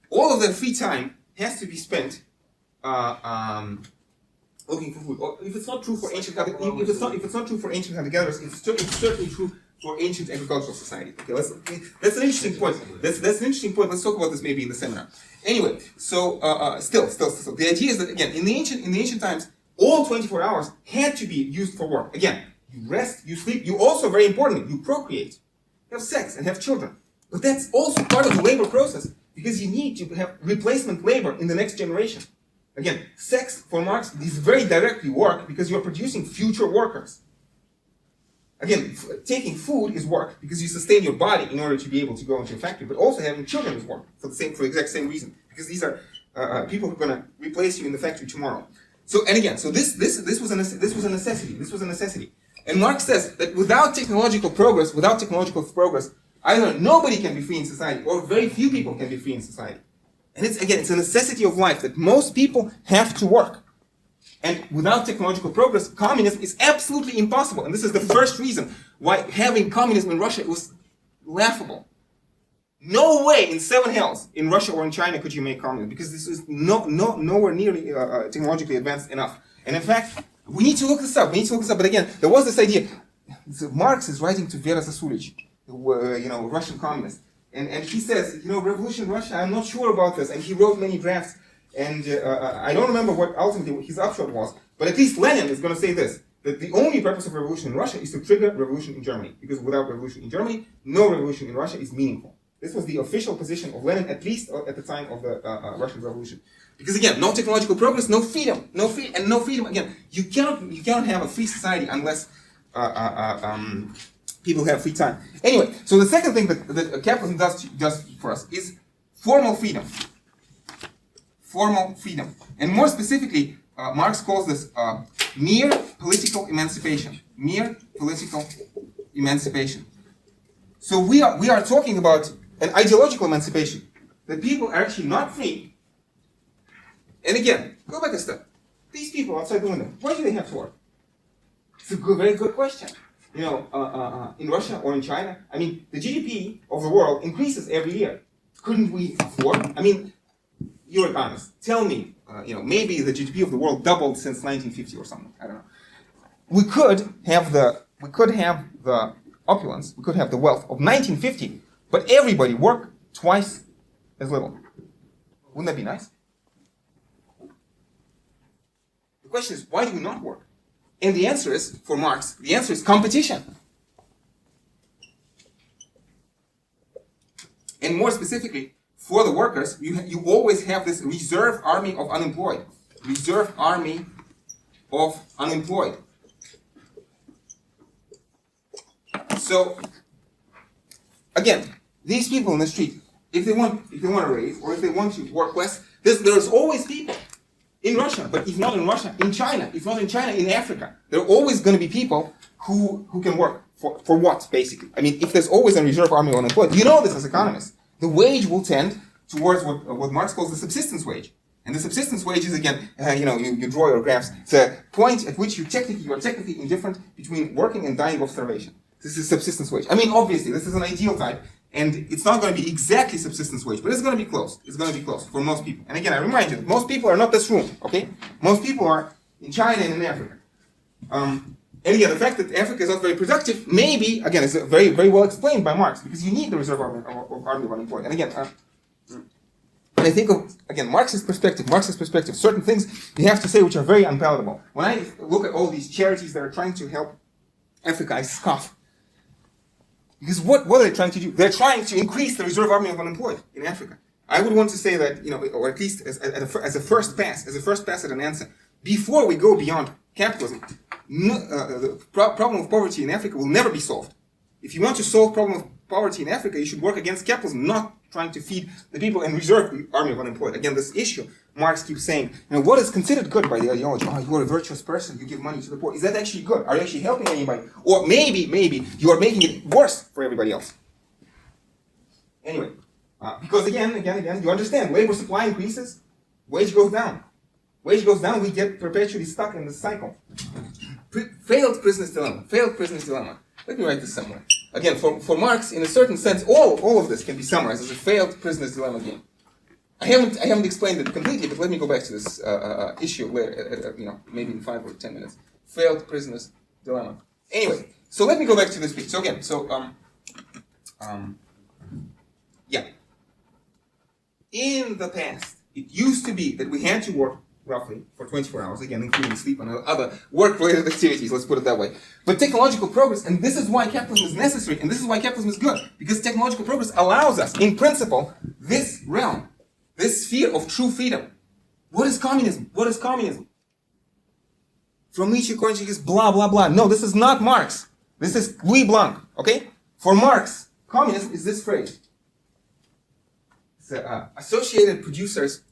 All of their free time has to be spent looking for food. Or if it's not true for ancient hunter-gatherers, it's certainly true for ancient agricultural society. Okay, that's an interesting point. That's an interesting point. Let's talk about this maybe in the seminar. Anyway, so still, the idea is that again, in the ancient times, all 24 hours had to be used for work. Again, you rest, you sleep. You also, very importantly, you procreate, have sex, and have children. But that's also part of the labor process because you need to have replacement labor in the next generation. Again, sex for Marx is very directly work because you're producing future workers. Again, taking food is work because you sustain your body in order to be able to go into a factory, but also having children is work for the exact same reason because these are people who are going to replace you in the factory tomorrow. So and again, so this was a necessity. This was a necessity, and Marx says that without technological progress, either nobody can be free in society, or very few people can be free in society. And it's a necessity of life that most people have to work. And without technological progress, communism is absolutely impossible. And this is the first reason why having communism in Russia was laughable. No way in 7 hells in Russia or in China could you make communism because this is nowhere nearly technologically advanced enough. And in fact, we need to look this up. But again, there was this idea. So Marx is writing to Vera Sassulich, Russian communist. And he says, revolution in Russia, I'm not sure about this. And he wrote many drafts. And I don't remember what ultimately his upshot was, but at least Lenin is going to say this, that the only purpose of revolution in Russia is to trigger revolution in Germany. Because without revolution in Germany, no revolution in Russia is meaningful. This was the official position of Lenin, at least at the time of the Russian Revolution. Because again, no technological progress, no freedom. No freedom. Again, you cannot have a free society unless people have free time. Anyway, so the second thing that capitalism does for us is formal freedom. Formal freedom. And more specifically, Marx calls this mere political emancipation. Mere political emancipation. So we are talking about an ideological emancipation. That people are actually not free. And again, go back a step. These people outside the window, why do they have to work? It's a very good question. In Russia or in China, I mean, the GDP of the world increases every year. Couldn't we afford? I mean, you're economist. Tell me, maybe the GDP of the world doubled since 1950 or something. I don't know. We could have the opulence, we could have the wealth of 1950, but everybody worked twice as little. Wouldn't that be nice? The question is, why do we not work? And the answer is, for Marx, the answer is competition. And more specifically, for the workers, you always have this reserve army of unemployed. Reserve army of unemployed. So, again, these people in the street, if they want a raise, or if they want to work less, there's always people in Russia, but if not in Russia, in China. If not in China, in Africa. There are always going to be people who can work for what, basically? I mean, if there's always a reserve army of unemployed, you know this as economists. The wage will tend towards what Marx calls the subsistence wage. And the subsistence wage is, again, you draw your graphs. It's a point at which you are technically indifferent between working and dying of starvation. This is subsistence wage. I mean, obviously, this is an ideal type, and it's not going to be exactly subsistence wage, but it's going to be close. It's going to be close for most people. And again, I remind you, most people are not this room, okay? Most people are in China and in Africa. And And again, the fact that Africa is not very productive, maybe, again, is very, very well explained by Marx, because you need the reserve army of unemployed. And again, when I think of, again, Marx's perspective, certain things you have to say which are very unpalatable. When I look at all these charities that are trying to help Africa, I scoff. Because what are they trying to do? They're trying to increase the reserve army of unemployed in Africa. I would want to say that, or at least as a first pass at an answer, before we go beyond capitalism, the problem of poverty in Africa will never be solved. If you want to solve problem of poverty in Africa, you should work against capitalism, not trying to feed the people and reserve the army of unemployed. Again, this issue, Marx keeps saying, what is considered good by the ideology? Oh, you are a virtuous person, you give money to the poor. Is that actually good? Are you actually helping anybody? Or maybe you are making it worse for everybody else. Anyway, because again, you understand, labor supply increases, wage goes down. Wage goes down, we get perpetually stuck in this cycle. Failed prisoner's dilemma. Let me write this somewhere. Again, for Marx, in a certain sense, all of this can be summarized as a failed prisoner's dilemma game. I haven't explained it completely, but let me go back to this issue later, maybe in 5 or 10 minutes. Failed prisoner's dilemma. Anyway, so let me go back to this speech. So again, yeah. In the past, it used to be that we had to work roughly for 24 hours, again, including sleep and other work-related activities, let's put it that way. But technological progress, and this is why capitalism is necessary, and this is why capitalism is good, because technological progress allows us, in principle, this realm, this sphere of true freedom. What is communism? From Nietzsche, according to his blah, blah, blah. No, this is not Marx. This is Louis Blanc, okay? For Marx, communism is this phrase. It's associated producers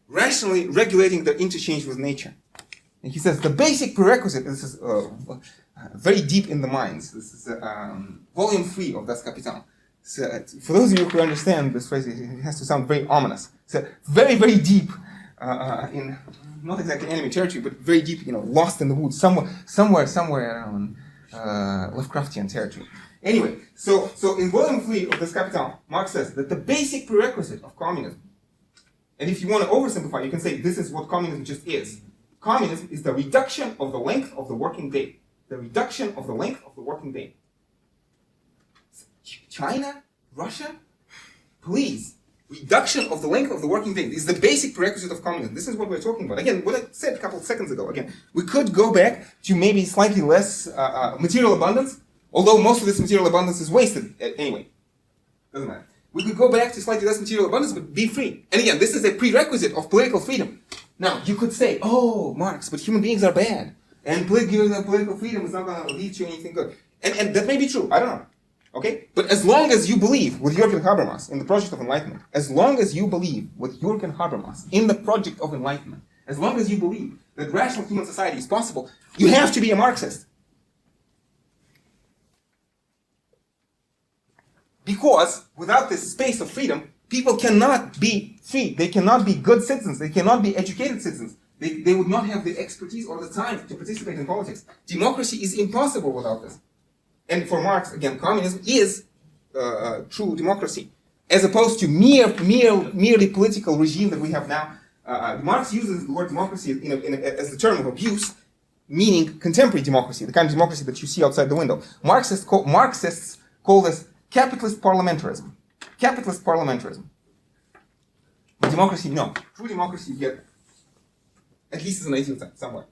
rationally regulating their interchange with nature. And he says the basic prerequisite, this is very deep in the minds, this is volume 3 of Das Kapital. So, for those of you who understand this phrase, it has to sound very ominous. So very, very deep in, not exactly enemy territory, but very deep, lost in the woods, somewhere around Lovecraftian territory. Anyway, so in volume 3 of Das Kapital, Marx says that the basic prerequisite of communism, and if you want to oversimplify, you can say this is what communism just is. Communism is the reduction of the length of the working day. China? Russia? Please. Reduction of the length of the working day is the basic prerequisite of communism. This is what we're talking about. Again, what I said a couple of seconds ago. Again, we could go back to maybe slightly less material abundance, although most of this material abundance is wasted anyway. Doesn't matter. We could go back to slightly less material abundance, but be free. And again, this is a prerequisite of political freedom. Now, you could say, oh, Marx, but human beings are bad. And political freedom is not going to lead to anything good. And that may be true. I don't know. Okay? But as long as you believe with Jürgen Habermas in the project of enlightenment, as long as you believe with Jürgen Habermas in the project of enlightenment, as long as you believe that rational human society is possible, you have to be a Marxist. Because without this space of freedom, people cannot be free. They cannot be good citizens. They cannot be educated citizens. They would not have the expertise or the time to participate in politics. Democracy is impossible without this. And for Marx, again, communism is true democracy, as opposed to merely political regime that we have now. Marx uses the word democracy as the term of abuse, meaning contemporary democracy, the kind of democracy that you see outside the window. Marxists call this capitalist parliamentarism. Democracy, no. True democracy, you get at least as an ideal time, somewhere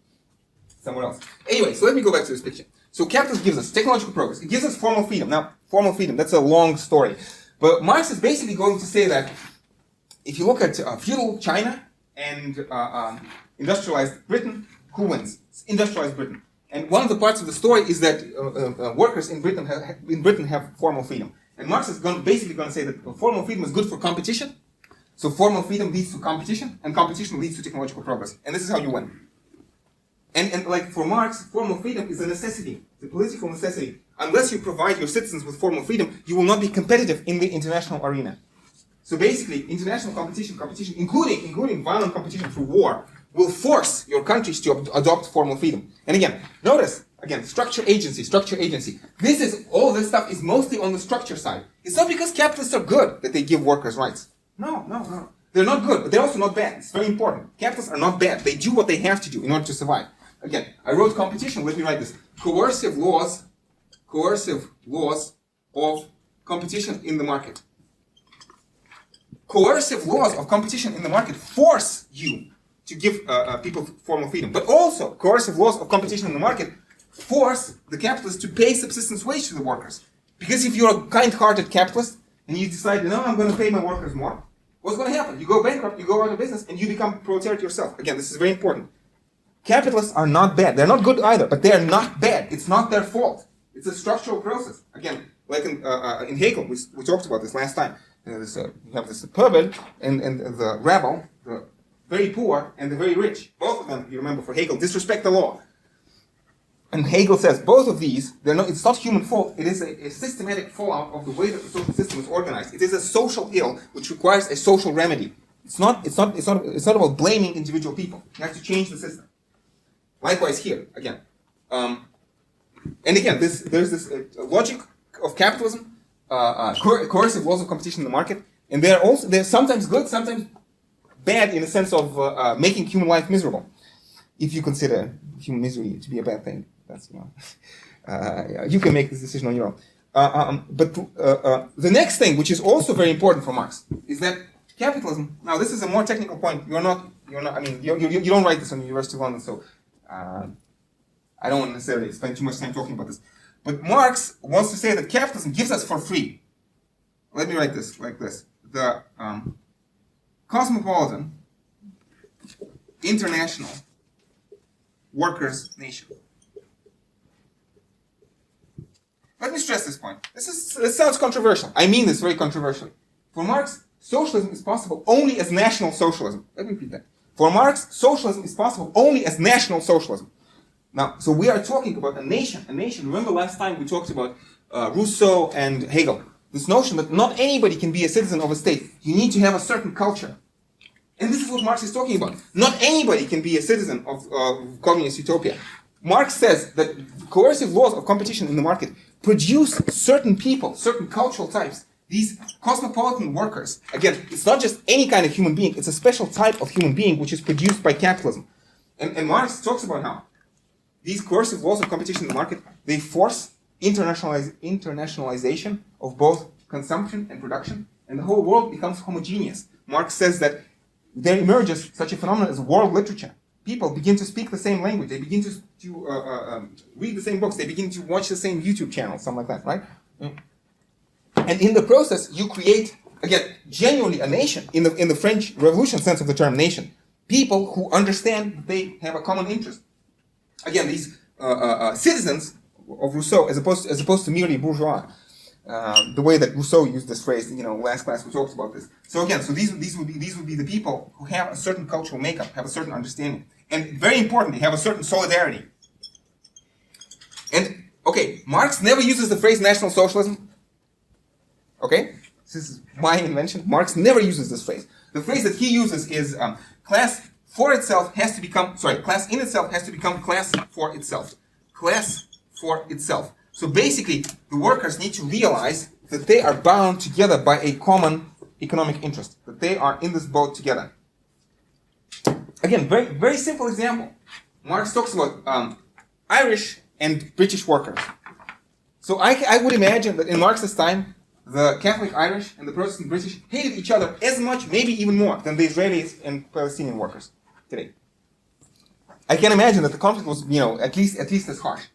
else. Anyway, so let me go back to this picture. So capitalism gives us technological progress. It gives us formal freedom. Now, formal freedom, that's a long story. But Marx is basically going to say that if you look at feudal China and industrialized Britain, who wins? It's industrialized Britain. And one of the parts of the story is that workers in Britain have formal freedom. And Marx is basically going to say that formal freedom is good for competition. So formal freedom leads to competition, and competition leads to technological progress. And this is how you win. And like for Marx, formal freedom is a necessity, it's a political necessity. Unless you provide your citizens with formal freedom, you will not be competitive in the international arena. So basically, international competition, including violent competition through war, will force your countries to adopt formal freedom. And notice, structure agency. All this stuff is mostly on the structure side. It's not because capitalists are good that they give workers rights. No. They're not good, but they're also not bad. It's very important. Capitalists are not bad. They do what they have to do in order to survive. Again, I wrote competition. Let me write this. Coercive laws of competition in the market. Coercive laws of competition in the market force you to give people formal freedom. But also, coercive laws of competition in the market force the capitalists to pay subsistence wage to the workers. Because if you're a kind-hearted capitalist and you decide, no, I'm going to pay my workers more, what's going to happen? You go bankrupt, you go out of business, and you become proletariat yourself. Again, this is very important. Capitalists are not bad. They're not good either, but they're not bad. It's not their fault. It's a structural process. Again, like in Hegel, we talked about this last time. You have this Pöbel and the rabble, the very poor and the very rich. Both of them, you remember, for Hegel, disrespect the law. And Hegel says both of these, it's not human fault. It is a systematic fallout of the way that the social system is organized. It is a social ill which requires a social remedy. It's not about blaming individual people. You have to change the system. Likewise here, again. And again, there's this logic of capitalism, coercive laws of competition in the market, and they're sometimes good, sometimes bad in the sense of making human life miserable. If you consider human misery to be a bad thing, that's you can make this decision on your own. But the next thing, which is also very important for Marx, is that capitalism. Now, this is a more technical point. You're not. I mean, you don't write this on the University of London, so. I don't want to necessarily spend too much time talking about this. But Marx wants to say that capitalism gives us for free. Let me write this like this. The cosmopolitan, international, workers' nation. Let me stress this point. This sounds controversial. I mean this very controversially. For Marx, socialism is possible only as national socialism. Let me repeat that. For Marx, socialism is possible only as national socialism. Now, so we are talking about a nation. A nation. Remember last time we talked about Rousseau and Hegel. This notion that not anybody can be a citizen of a state. You need to have a certain culture. And this is what Marx is talking about. Not anybody can be a citizen of communist utopia. Marx says that coercive laws of competition in the market produce certain people, certain cultural types. These cosmopolitan workers, again, it's not just any kind of human being, it's a special type of human being which is produced by capitalism. And Marx talks about how these coercive laws of competition in the market, they force internationalization of both consumption and production, and the whole world becomes homogeneous. Marx says that there emerges such a phenomenon as world literature. People begin to speak the same language, they begin to read the same books, they begin to watch the same YouTube channels, something like that, right? And in the process, you create, again, genuinely a nation, in the French Revolution sense of the term nation. People who understand that they have a common interest. Again, these citizens of Rousseau, as opposed to merely bourgeois, the way that Rousseau used this phrase, last class we talked about this. So again, these would be the people who have a certain cultural makeup, have a certain understanding, and very importantly, have a certain solidarity. And okay, Marx never uses the phrase National Socialism. Okay, this is my invention. Marx never uses this phrase. The phrase that he uses is class in itself has to become class for itself. Class for itself. So basically, the workers need to realize that they are bound together by a common economic interest, that they are in this boat together. Again, very, very simple example. Marx talks about Irish and British workers. So I would imagine that in Marx's time, the Catholic Irish and the Protestant British hated each other as much, maybe even more, than the Israelis and Palestinian workers today. I can imagine that the conflict was, at least as harsh.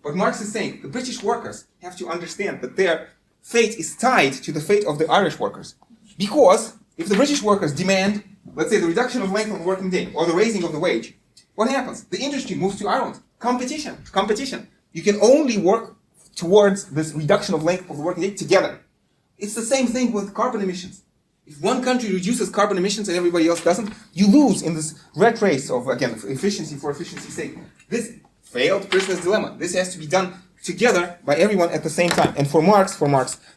But Marx is saying the British workers have to understand that their fate is tied to the fate of the Irish workers. Because if the British workers demand, let's say, the reduction of length of the working day or the raising of the wage, what happens? The industry moves to Ireland. Competition. You can only work towards this reduction of length of the working day together. It's the same thing with carbon emissions. If one country reduces carbon emissions and everybody else doesn't, you lose in this rat race of, again, efficiency for efficiency's sake. This failed prisoner's dilemma. This has to be done together by everyone at the same time. And for Marx,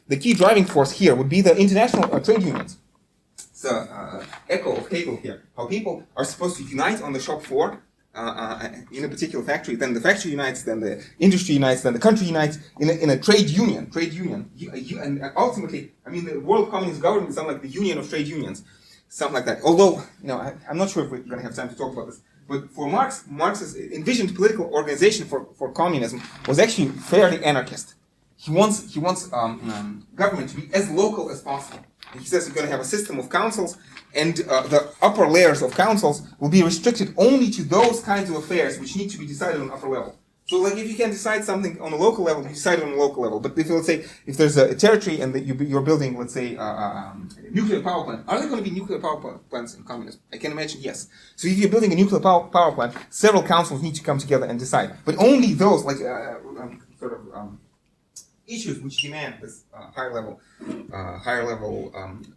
the key driving force here would be the international trade unions. It's an echo of Hegel here. How people are supposed to unite on the shop floor in a particular factory. Then the factory unites, then the industry unites, then the country unites in a trade union. And ultimately, the world communist government is something like the union of trade unions. Something like that. Although, I'm not sure if we're going to have time to talk about this. But for Marx, Marx's envisioned political organization for communism was actually fairly anarchist. He wants government to be as local as possible. And he says you're going to have a system of councils, and the upper layers of councils will be restricted only to those kinds of affairs which need to be decided on the upper level. So, like, if you can decide something on a local level, you decide on a local level. But if, let's say, if there's a territory and that you're building, let's say, a nuclear power plant, are there going to be nuclear power plants in communism? I can imagine yes. So if you're building a nuclear power plant, several councils need to come together and decide. But only those, like, issues which demand this higher level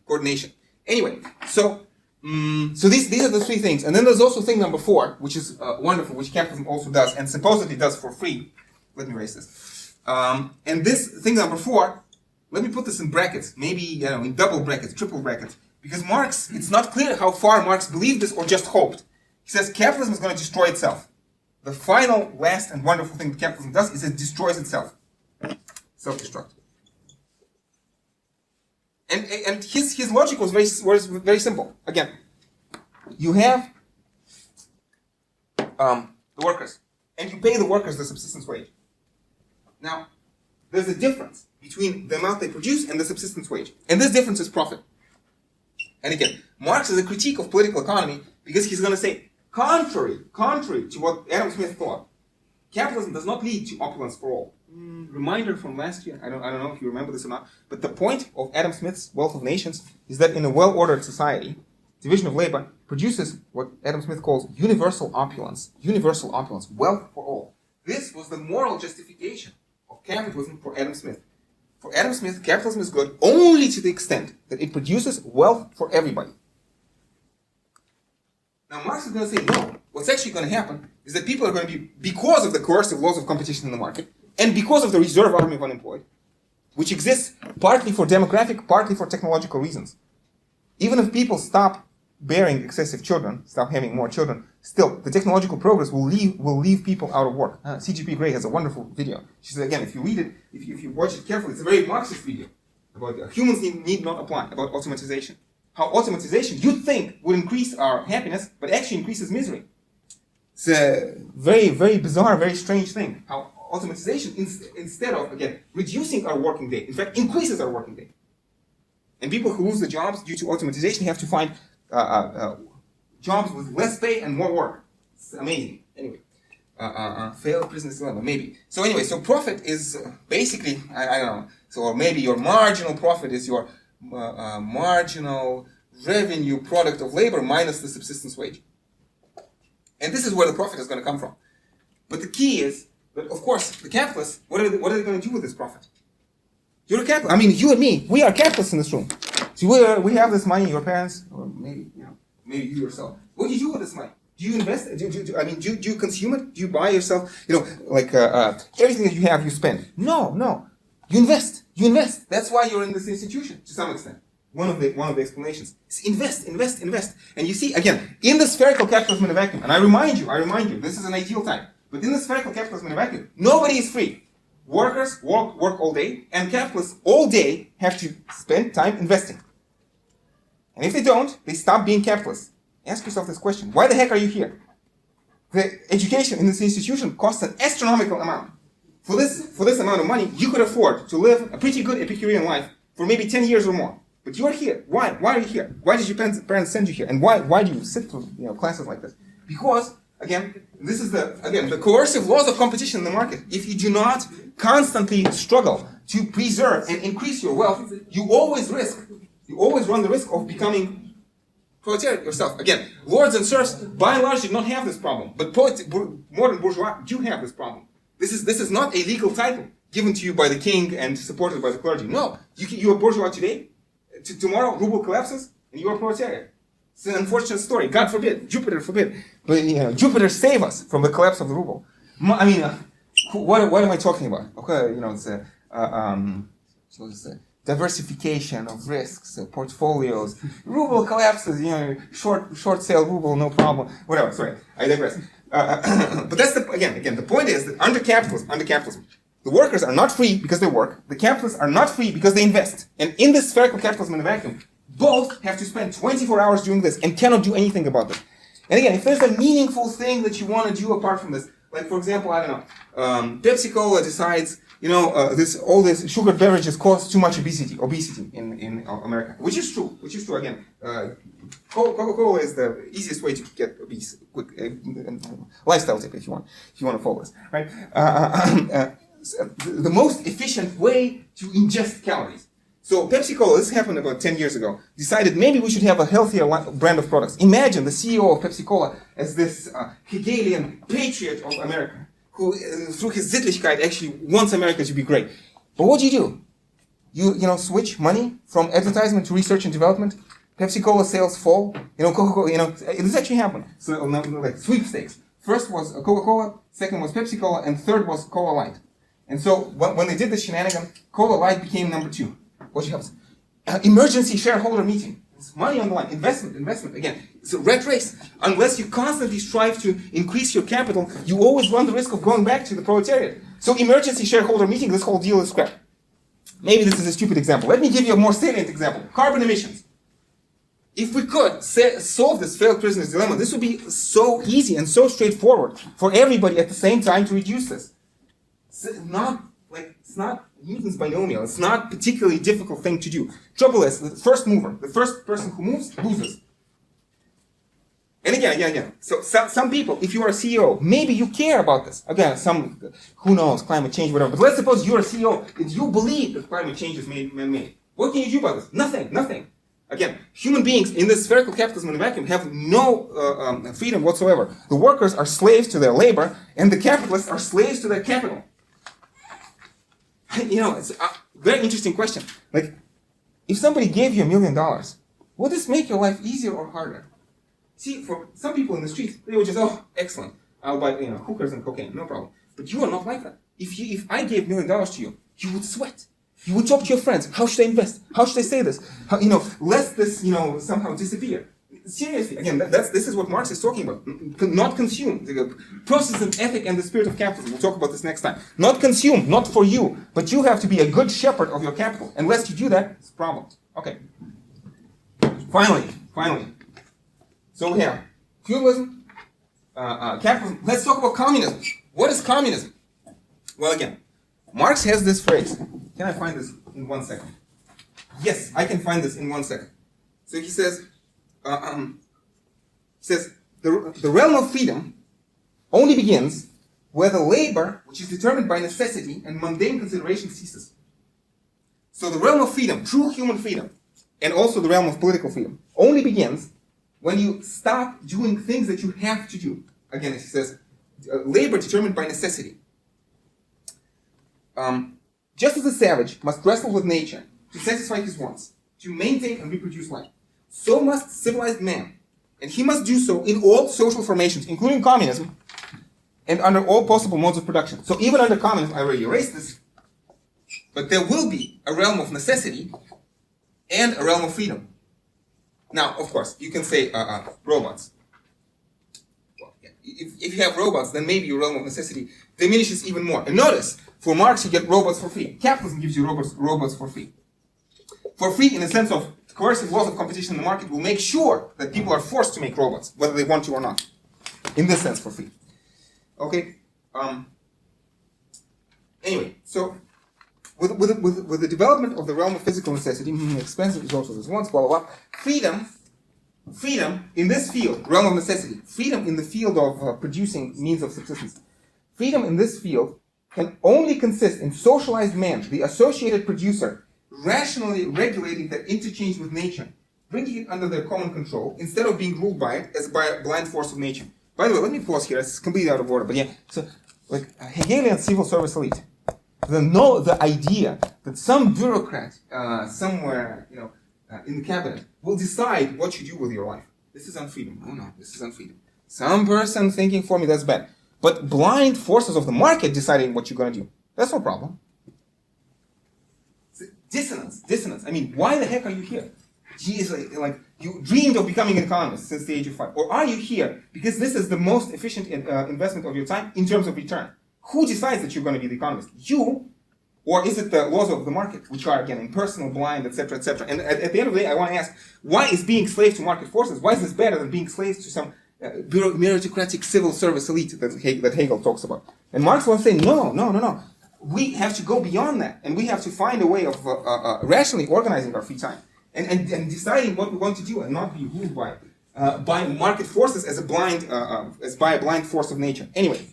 coordination. Anyway, so these are the three things, and then there's also thing number 4, which is wonderful, which capitalism also does, and supposedly does for free. Let me erase this. And this thing number 4, let me put this in brackets, maybe in double brackets, triple brackets, because Marx, it's not clear how far Marx believed this or just hoped. He says capitalism is going to destroy itself. The final, last, and wonderful thing that capitalism does is it destroys itself. Self-destruct. And his logic was very simple. Again, you have the workers, and you pay the workers the subsistence wage. Now, there's a difference between the amount they produce and the subsistence wage, and this difference is profit. And again, Marx is a critique of political economy because he's going to say, contrary to what Adam Smith thought, capitalism does not lead to opulence for all. Reminder from last year, I don't know if you remember this or not, but the point of Adam Smith's Wealth of Nations is that in a well-ordered society, division of labor produces what Adam Smith calls universal opulence, wealth for all. This was the moral justification of capitalism for Adam Smith. For Adam Smith, capitalism is good only to the extent that it produces wealth for everybody. Now Marx is going to say, no, what's actually going to happen is that people are going to be, because of the coercive laws of competition in the market, and because of the reserve army of unemployed, which exists partly for demographic, partly for technological reasons. Even if people stop bearing excessive children, stop having more children, still, the technological progress will leave people out of work. C.G.P. Gray has a wonderful video. She says, again, if you read it, if you watch it carefully, it's a very Marxist video about humans need not apply, about automatization. How automatization, you'd think, would increase our happiness, but actually increases misery. It's a very, very bizarre, very strange thing. How automatization, instead of, again, reducing our working day, in fact, increases our working day. And people who lose their jobs due to automatization have to find jobs with less pay and more work. It's amazing. Anyway, failed business dilemma, maybe. So anyway, so profit is basically, I don't know, so or maybe your marginal profit is your marginal revenue product of labor minus the subsistence wage. And this is where the profit is going to come from. But the key is, but of course, the capitalists, what are they going to do with this profit? You're a capitalist. I mean, you and me, we are capitalists in this room. So we have this money, your parents, or maybe you yourself. What do you do with this money? Do you invest? Do you consume it? Do you buy yourself? Everything that you have, you spend. No. You invest. That's why you're in this institution, to some extent. One of the explanations is invest. And you see, again, in the spherical capitalism in a vacuum, and I remind you, this is an ideal type. But in the spherical capitalism in a vacuum, nobody is free. Workers work all day, and capitalists all day have to spend time investing. And if they don't, they stop being capitalists. Ask yourself this question. Why the heck are you here? The education in this institution costs an astronomical amount. For this amount of money, you could afford to live a pretty good Epicurean life for maybe 10 years or more. But you are here. Why? Why are you here? Why did your parents send you here? And why do you sit through classes like this? Because, again, this is the coercive laws of competition in the market. If you do not constantly struggle to preserve and increase your wealth, you always run the risk of becoming proletariat yourself. Again, lords and serfs, by and large, did not have this problem. But modern bourgeois do have this problem. This is not a legal title given to you by the king and supported by the clergy. No, you're a bourgeois today. Tomorrow, ruble collapses, and you are proletariat. It's an unfortunate story. God forbid, Jupiter forbid. But Jupiter save us from the collapse of the ruble. What am I talking about? Okay, it's diversification of risks, portfolios. Ruble collapses, short sale ruble, no problem. Whatever. Sorry, I digress. But that's the point is that under capitalism, the workers are not free because they work. The capitalists are not free because they invest. And in this spherical capitalism in a vacuum, both have to spend 24 hours doing this and cannot do anything about it. And again, if there's a meaningful thing that you want to do apart from this, like for example, I don't know, Pepsi Cola decides, all this sugared beverages cause too much obesity in America, which is true again. Coca-Cola is the easiest way to get obese, quick lifestyle tip if you want to follow this, right? The most efficient way to ingest calories. So Pepsi Cola, this happened about 10 years ago, decided maybe we should have a healthier brand of products. Imagine the CEO of Pepsi Cola as this Hegelian patriot of America, who through his Sittlichkeit actually wants America to be great. But what do? You switch money from advertisement to research and development. Pepsi Cola sales fall. Coca-Cola, this actually happened. So like sweepstakes. First was Coca-Cola, second was Pepsi Cola, and third was Cola Light. And so when they did this shenanigan, Cola Light became number 2. What happens? Emergency shareholder meeting. It's money on the line. Investment. Again, it's a rat race. Unless you constantly strive to increase your capital, you always run the risk of going back to the proletariat. So emergency shareholder meeting, this whole deal is crap. Maybe this is a stupid example. Let me give you a more salient example. Carbon emissions. If we could solve this failed prisoner's dilemma, this would be so easy and so straightforward for everybody at the same time to reduce this. It's not Newton's binomial. It's not a particularly difficult thing to do. Trouble is, the first mover, the first person who moves, loses. And again. So some people, if you are a CEO, maybe you care about this. Again, who knows, climate change, whatever. But let's suppose you're a CEO and you believe that climate change is man-made. What can you do about this? Nothing. Again, human beings in this spherical capitalism in a vacuum have no freedom whatsoever. The workers are slaves to their labor, and the capitalists are slaves to their capital. It's a very interesting question. Like, if somebody gave you $1 million, would this make your life easier or harder? See, for some people in the streets, they would just, excellent, I'll buy, hookers and cocaine, no problem. But you are not like that. If I gave $1 million to you, you would sweat. You would talk to your friends. How should I invest? How should I say this? Lest this, somehow disappear. Seriously, again, this is what Marx is talking about. Not consume. The process of ethic and the spirit of capitalism. We'll talk about this next time. Not consume, not for you, but you have to be a good shepherd of your capital. Unless you do that, it's a problem. Okay. Finally. So we have feudalism, capitalism. Let's talk about communism. What is communism? Well, again, Marx has this phrase. Can I find this in 1 second? Yes, I can find this in 1 second. So he says, the realm of freedom only begins where the labor, which is determined by necessity and mundane consideration, ceases. So the realm of freedom, true human freedom, and also the realm of political freedom, only begins when you stop doing things that you have to do. Again, he says, labor determined by necessity. Just as a savage must wrestle with nature to satisfy his wants, to maintain and reproduce life, so must civilized man, and he must do so in all social formations, including communism, and under all possible modes of production. So even under communism, I already erased this, but there will be a realm of necessity and a realm of freedom. Now, of course, you can say robots. Well, yeah. If you have robots, then maybe your realm of necessity diminishes even more. And notice, for Marx, you get robots for free. Capitalism gives you robots for free. For free in the sense of coercive laws of competition in the market will make sure that people are forced to make robots, whether they want to or not. In this sense, for free. Okay. Anyway, so with the development of the realm of physical necessity, expensive resources as once, blah blah blah. Freedom in this field, realm of necessity. Freedom in the field of producing means of subsistence. Freedom in this field can only consist in socialized man, the associated producer, rationally regulating their interchange with nature, bringing it under their common control, instead of being ruled by it as by a blind force of nature. By the way, let me pause here. It's completely out of order, but yeah. So, like Hegelian civil service elite, the idea that some bureaucrat somewhere, in the cabinet will decide what you do with your life. This is unfreedom. Oh no, this is unfreedom. Some person thinking for me, that's bad. But blind forces of the market deciding what you're going to do, that's no problem. Dissonance. I mean, why the heck are you here? Geez, like you dreamed of becoming an economist since the age of 5. Or are you here because this is the most efficient investment of your time in terms of return? Who decides that you're going to be the economist? You, or is it the laws of the market, which are, again, impersonal, blind, etc., etc.? And at the end of the day, I want to ask, why is being slave to market forces, why is this better than being slaves to some meritocratic civil service elite that Hegel talks about. And Marx wants to say, no. We have to go beyond that, and we have to find a way of rationally organizing our free time and deciding what we want to do, and not be ruled by market forces as by a blind force of nature. Anyway.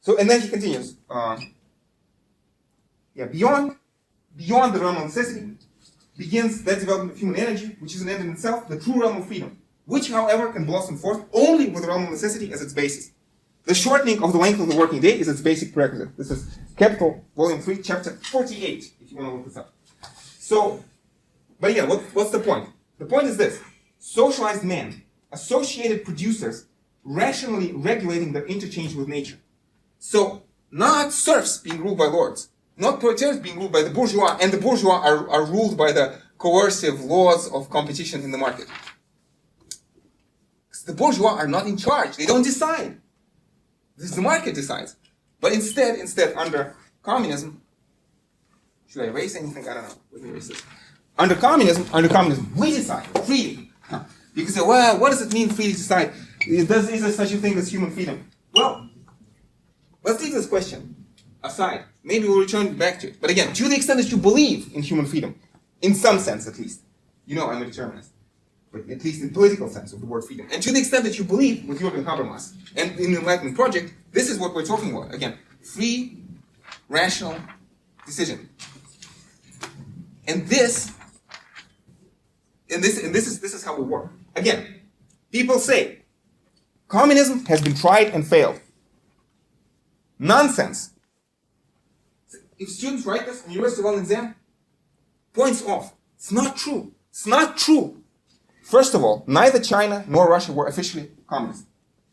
So, and then he continues. Beyond the realm of necessity begins that development of human energy, which is an end in itself, the true realm of freedom, which, however, can blossom forth only with the realm of necessity as its basis. The shortening of the length of the working day is its basic prerequisite. This is Capital, Volume 3, Chapter 48, if you want to look this up. So, but yeah, what's the point? The point is this. Socialized men, associated producers, rationally regulating their interchange with nature. So, not serfs being ruled by lords, not proletariats being ruled by the bourgeois, and the bourgeois are ruled by the coercive laws of competition in the market. The bourgeois are not in charge. They don't decide. This is the market decides. But instead, under communism, should I erase anything? I don't know. Let me erase this. Under communism, we decide freely. You can say, well, what does it mean freely to decide? Is there such a thing as human freedom? Well, let's leave this question aside. Maybe we'll return back to it. But again, to the extent that you believe in human freedom, in some sense at least, you know I'm a determinist, but at least in political sense of the word freedom, and to the extent that you believe with Jürgen Habermas and in the Enlightenment Project, this is what we're talking about. Again, free, rational decision. And this is how we work. Again, people say communism has been tried and failed. Nonsense. If students write this in University of London exam, points off. It's not true. It's not true. First of all, neither China nor Russia were officially communist.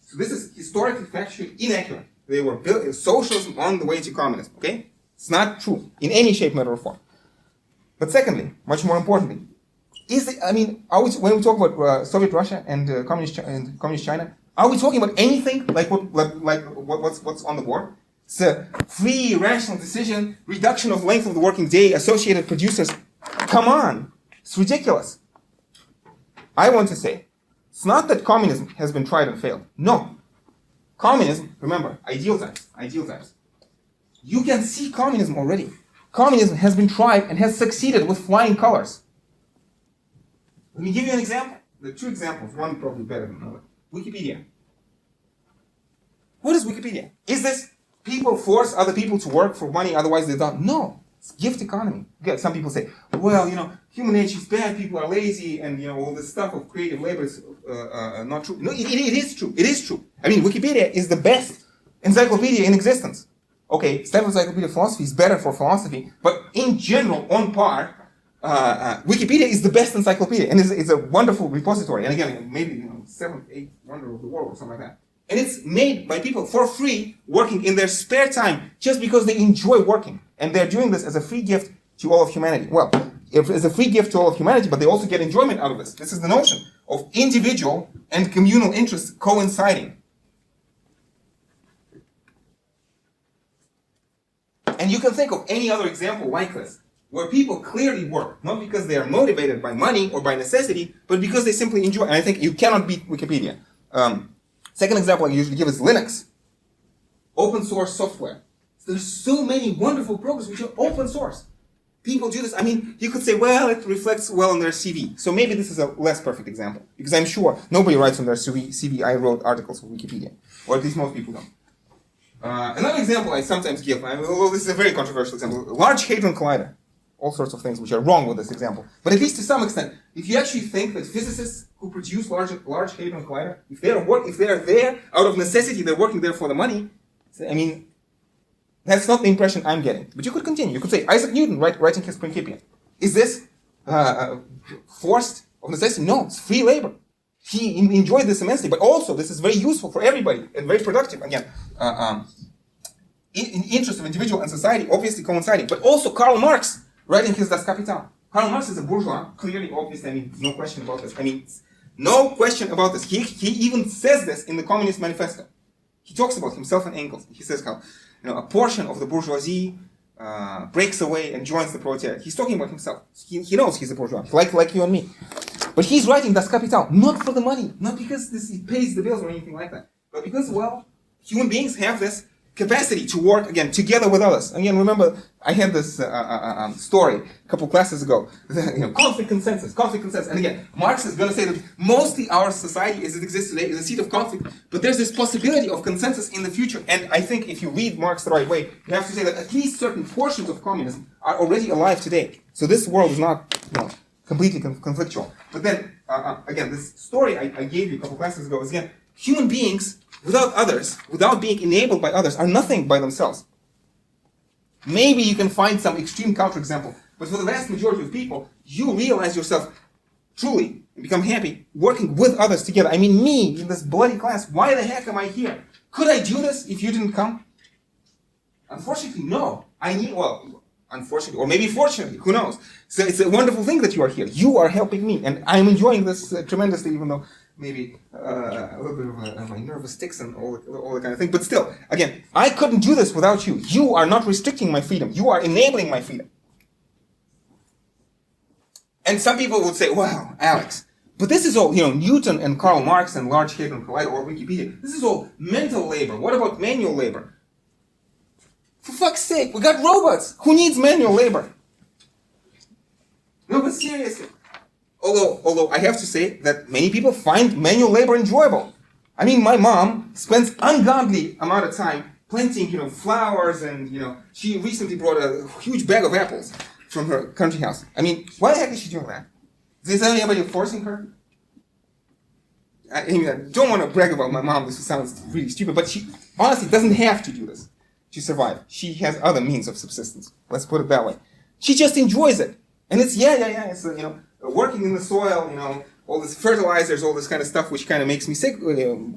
So this is historically, factually inaccurate. They were built socialism on the way to communism. Okay? It's not true in any shape, manner, or form. But secondly, much more importantly, when we talk about Soviet Russia and communist China, are we talking about anything like what's on the board? It's a free, rational decision, reduction of length of the working day, associated producers. Come on, it's ridiculous. I want to say, it's not that communism has been tried and failed. No, communism. Remember, ideal times. You can see communism already. Communism has been tried and has succeeded with flying colors. Let me give you an example. There are two examples, one probably better than the other. Wikipedia. What is Wikipedia? Is this people force other people to work for money, otherwise they don't? No. It's gift economy. Okay, some people say, well, human nature is bad, people are lazy, and, all this stuff of creative labor is not true. No, it is true. It is true. I mean, Wikipedia is the best encyclopedia in existence. Okay, Stanford Encyclopedia of Philosophy is better for philosophy, but in general, on par, Wikipedia is the best encyclopedia, and it's a wonderful repository. And again, maybe 7th, 8th wonder of the world or something like that. And it's made by people for free, working in their spare time, just because they enjoy working. And they're doing this as a free gift to all of humanity. Well, as a free gift to all of humanity, but they also get enjoyment out of this. This is the notion of individual and communal interests coinciding. And you can think of any other example like this, where people clearly work, not because they are motivated by money or by necessity, but because they simply enjoy. And I think you cannot beat Wikipedia. Second example I usually give is Linux. Open source software. There's so many wonderful programs which are open source. People do this. I mean, you could say, well, it reflects well on their CV. So maybe this is a less perfect example. Because I'm sure nobody writes on their CV, I wrote articles for Wikipedia. Or at least most people don't. Another example I sometimes give, although this is a very controversial example, Large Hadron Collider. All sorts of things which are wrong with this example. But at least to some extent, if you actually think that physicists who produce Large Hadron Collider, if they are there out of necessity, they're working there for the money, I mean, that's not the impression I'm getting. But you could continue. You could say, Isaac Newton writing his Principia. Is this forced of necessity? No, it's free labor. He enjoyed this immensely, but also this is very useful for everybody and very productive. Again, in interest of individual and society, obviously coinciding. But also Karl Marx writing his Das Kapital. Karl Marx is a bourgeois, clearly, obviously, I mean, no question about this. I mean, no question about this. He even says this in the Communist Manifesto. He talks about himself and Engels. He says how, a portion of the bourgeoisie breaks away and joins the proletariat. He's talking about himself. He knows he's a bourgeois, like you and me. But he's writing Das Kapital not for the money, not because it pays the bills or anything like that, but because, well, human beings have this capacity to work, again, together with others. Again, remember, I had this story a couple classes ago. Conflict consensus. And again, Marx is going to say that mostly our society as it exists today is a seat of conflict, but there's this possibility of consensus in the future. And I think if you read Marx the right way, you have to say that at least certain portions of communism are already alive today. So this world is not completely conflictual. But then, again, this story I gave you a couple classes ago is, again, human beings without others, without being enabled by others, are nothing by themselves. Maybe you can find some extreme counterexample, but for the vast majority of people, you realize yourself truly and become happy working with others together. I mean, me in this bloody class, why the heck am I here? Could I do this if you didn't come? Unfortunately, no. Unfortunately, or maybe fortunately, who knows? So it's a wonderful thing that you are here. You are helping me, and I'm enjoying this tremendously, even though maybe a little bit of my nervous tics and all that kind of thing. But still, again, I couldn't do this without you. You are not restricting my freedom. You are enabling my freedom. And some people would say, wow, Alex, but this is all, Newton and Karl Marx and Large Hadron Collider or Wikipedia. This is all mental labor. What about manual labor? For fuck's sake, we got robots. Who needs manual labor? No, but seriously. Although I have to say that many people find manual labor enjoyable. I mean, my mom spends ungodly amount of time planting, flowers, and she recently brought a huge bag of apples from her country house. I mean, why the heck is she doing that? Is there anybody forcing her? I don't want to brag about my mom. This sounds really stupid, but she honestly doesn't have to do this to survive. She has other means of subsistence. Let's put it that way. She just enjoys it, and it's it's working in the soil, all this fertilizers, all this kind of stuff, which kind of makes me sick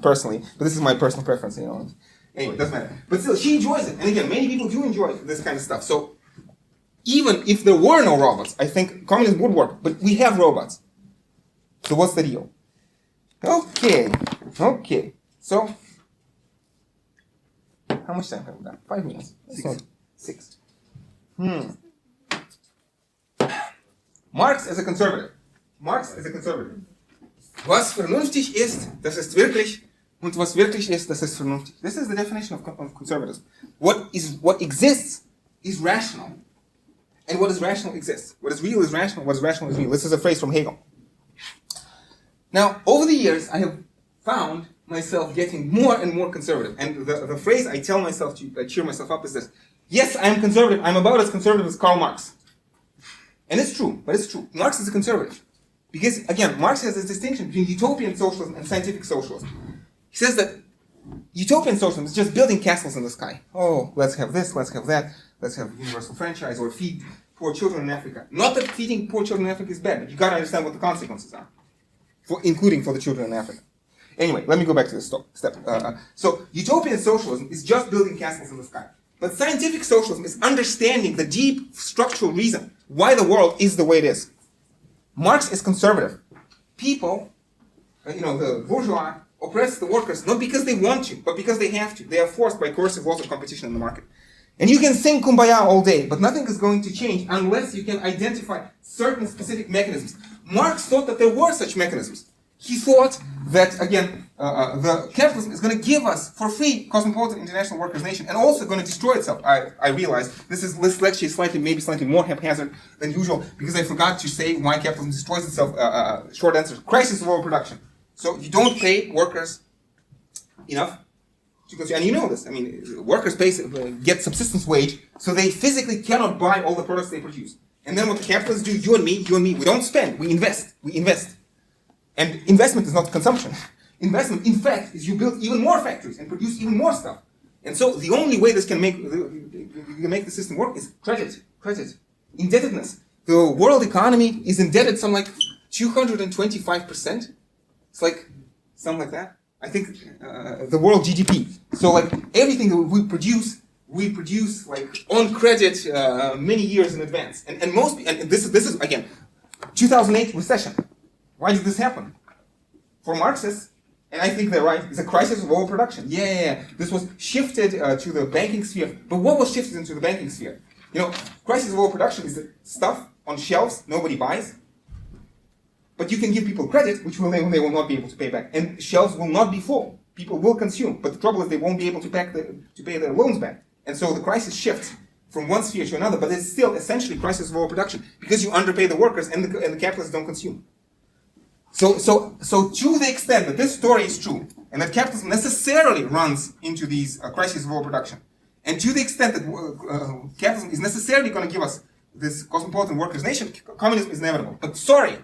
personally. But this is my personal preference, Anyway, it doesn't matter. But still, she enjoys it. And again, many people do enjoy this kind of stuff. So even if there were no robots, I think communism would work. But we have robots. So what's the deal? Okay. So how much time have we got? 5 minutes. 6. Marx is a conservative. Was vernünftig ist, das ist wirklich, und was wirklich ist, das ist vernünftig. This is the definition of conservatism. What exists is rational. And what is rational exists. What is real is rational, what is rational is real. This is a phrase from Hegel. Now, over the years, I have found myself getting more and more conservative. And the phrase I tell myself to cheer myself up is this. Yes, I am conservative. I'm about as conservative as Karl Marx. And it's true, but it's true. Marx is a conservative. Because, again, Marx has this distinction between utopian socialism and scientific socialism. He says that utopian socialism is just building castles in the sky. Oh, let's have this, let's have that, let's have universal franchise, or feed poor children in Africa. Not that feeding poor children in Africa is bad, but you've got to understand what the consequences are, including for the children in Africa. Anyway, let me go back to this step. So, utopian socialism is just building castles in the sky. But scientific socialism is understanding the deep structural reason why the world is the way it is. Marx is conservative. People, the bourgeois, oppress the workers not because they want to, but because they have to. They are forced by coercive laws of competition in the market. And you can sing Kumbaya all day, but nothing is going to change unless you can identify certain specific mechanisms. Marx thought that there were such mechanisms. He thought that, again, the capitalism is going to give us, for free, cosmopolitan international workers' nation, and also going to destroy itself. I realize this lecture is maybe slightly more haphazard than usual, because I forgot to say why capitalism destroys itself. Short answer, crisis of overproduction. So you don't pay workers enough to consume, and you know this. I mean, workers get subsistence wage, so they physically cannot buy all the products they produce. And then what the capitalists do, you and me, we don't spend, we invest. And investment is not consumption. Investment, in fact, is you build even more factories and produce even more stuff. And so the only way this can make the system work is credit, indebtedness. The world economy is indebted something like 225%. It's like something like that. I think the world GDP. So like everything that we produce like on credit many years in advance. And this is again 2008 recession. Why did this happen? For Marxists, and I think they're right, it's a crisis of overproduction. Yeah. This was shifted to the banking sphere. But what was shifted into the banking sphere? Crisis of overproduction is the stuff on shelves nobody buys. But you can give people credit, which they will not be able to pay back. And shelves will not be full. People will consume. But the trouble is they won't be able to pay their loans back. And so the crisis shifts from one sphere to another, but it's still essentially crisis of overproduction because you underpay the workers and the capitalists don't consume. So to the extent that this story is true, and that capitalism necessarily runs into these crises of overproduction, and to the extent that capitalism is necessarily going to give us this cosmopolitan workers' nation, communism is inevitable. But sorry,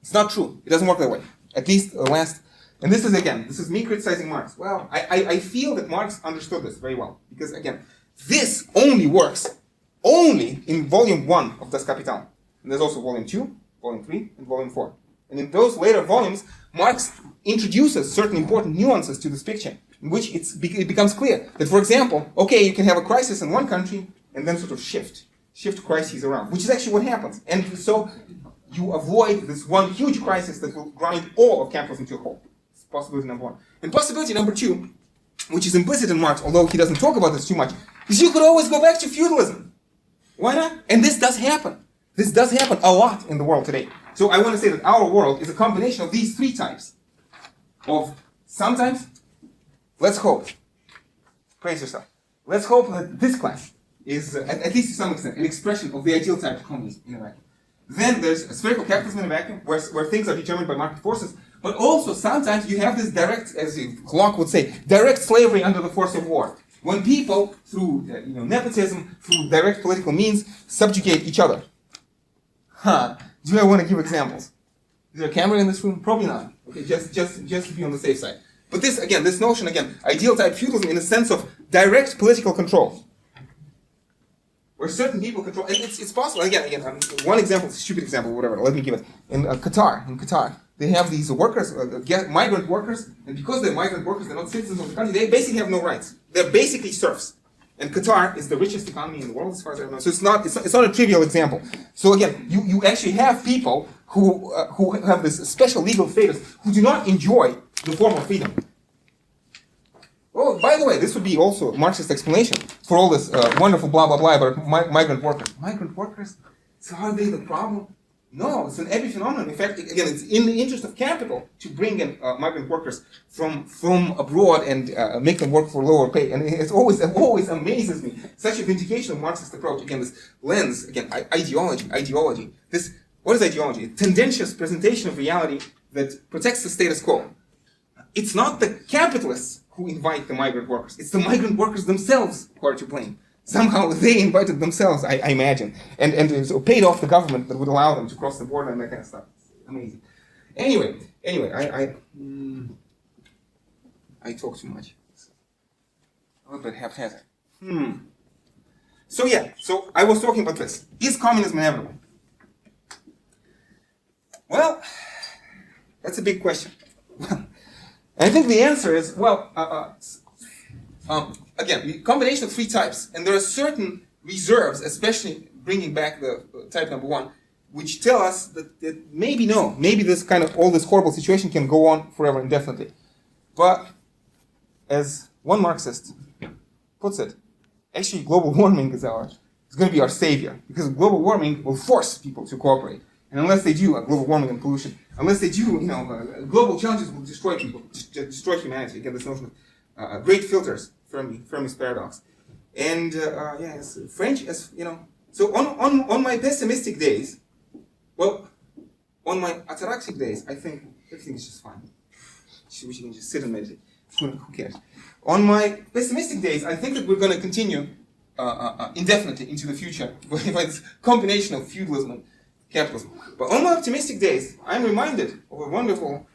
it's not true. It doesn't work that way. At least and this is me criticizing Marx. Well, I feel that Marx understood this very well. Because again, this only works in volume 1 of Das Kapital. And there's also volume 2, volume 3, and volume 4. And in those later volumes, Marx introduces certain important nuances to this picture, in which it becomes clear that, for example, okay, you can have a crisis in one country, and then sort of shift crises around, which is actually what happens. And so you avoid this one huge crisis that will grind all of capitalism to a halt. It's possibility number 1. And possibility number 2, which is implicit in Marx, although he doesn't talk about this too much, is you could always go back to feudalism. Why not? And this does happen. This does happen a lot in the world today. So I want to say that our world is a combination of these 3 types. Of sometimes, let's hope, praise yourself, let's hope that this class is, at least to some extent, an expression of the ideal type of communism in a vacuum. Then there's a spherical capitalism in a vacuum, where things are determined by market forces, but also sometimes you have this direct, as Locke would say, direct slavery under the force of war. When people, through nepotism, through direct political means, subjugate each other. Do I want to give examples? Is there a camera in this room? Probably not. Okay, just to be on the safe side. But this notion, ideal type feudalism in the sense of direct political control. Where certain people control, and it's possible, one example, stupid example, whatever, let me give it. In Qatar, they have these workers, migrant workers, and because they're migrant workers, they're not citizens of the country, they basically have no rights. They're basically serfs. And Qatar is the richest economy in the world, as far as I know. So it's not a trivial example. So again, you actually have people who have this special legal status who do not enjoy the form of freedom. Oh, by the way, this would be also a Marxist explanation for all this wonderful blah blah blah about migrant workers. Migrant workers? So are they the problem? No, it's an epiphenomenon. In fact, again, it's in the interest of capital to bring in migrant workers from abroad and make them work for lower pay. And it always amazes me. Such a vindication of Marxist approach. Again, this lens, ideology. What is ideology? A tendentious presentation of reality that protects the status quo. It's not the capitalists who invite the migrant workers. It's the migrant workers themselves who are to blame. Somehow they invited themselves, I imagine, and so paid off the government that would allow them to cross the border and that kind of stuff. It's amazing. Anyway, I talk too much. A little bit haphazard. So I was talking about this. Is communism inevitable? Well, that's a big question. And I think the answer is, again, the combination of 3 types, and there are certain reserves, especially bringing back the type number 1, which tell us that maybe this kind of, all this horrible situation can go on forever indefinitely. But, as one Marxist puts it, actually global warming is going to be our savior, because global warming will force people to cooperate. And unless they do, global warming and pollution, unless they do, global challenges will destroy people, destroy humanity. Again, this notion of great filters, Fermi's paradox. And yes, French, so on my pessimistic days, on my ataraxic days, I think everything is just fine. We can just sit and meditate. Who cares? On my pessimistic days, I think that we're going to continue indefinitely into the future by this combination of feudalism and capitalism. But on my optimistic days, I'm reminded of a wonderful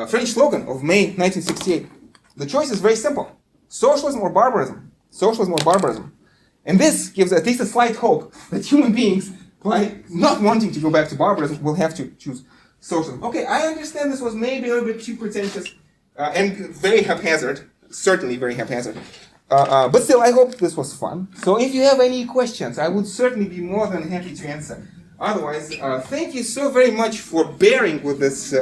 French slogan of May 1968. The choice is very simple. Socialism or barbarism. Socialism or barbarism. And this gives at least a slight hope that human beings, by not wanting to go back to barbarism, will have to choose socialism. Okay, I understand this was maybe a little bit too pretentious and very haphazard. Certainly very haphazard. But still, I hope this was fun. So if you have any questions, I would certainly be more than happy to answer. Otherwise, thank you so very much for bearing with this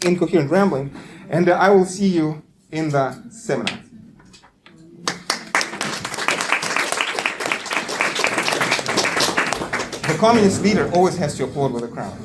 incoherent rambling, and I will see you in the seminar. The communist leader always has to applaud with a crowd.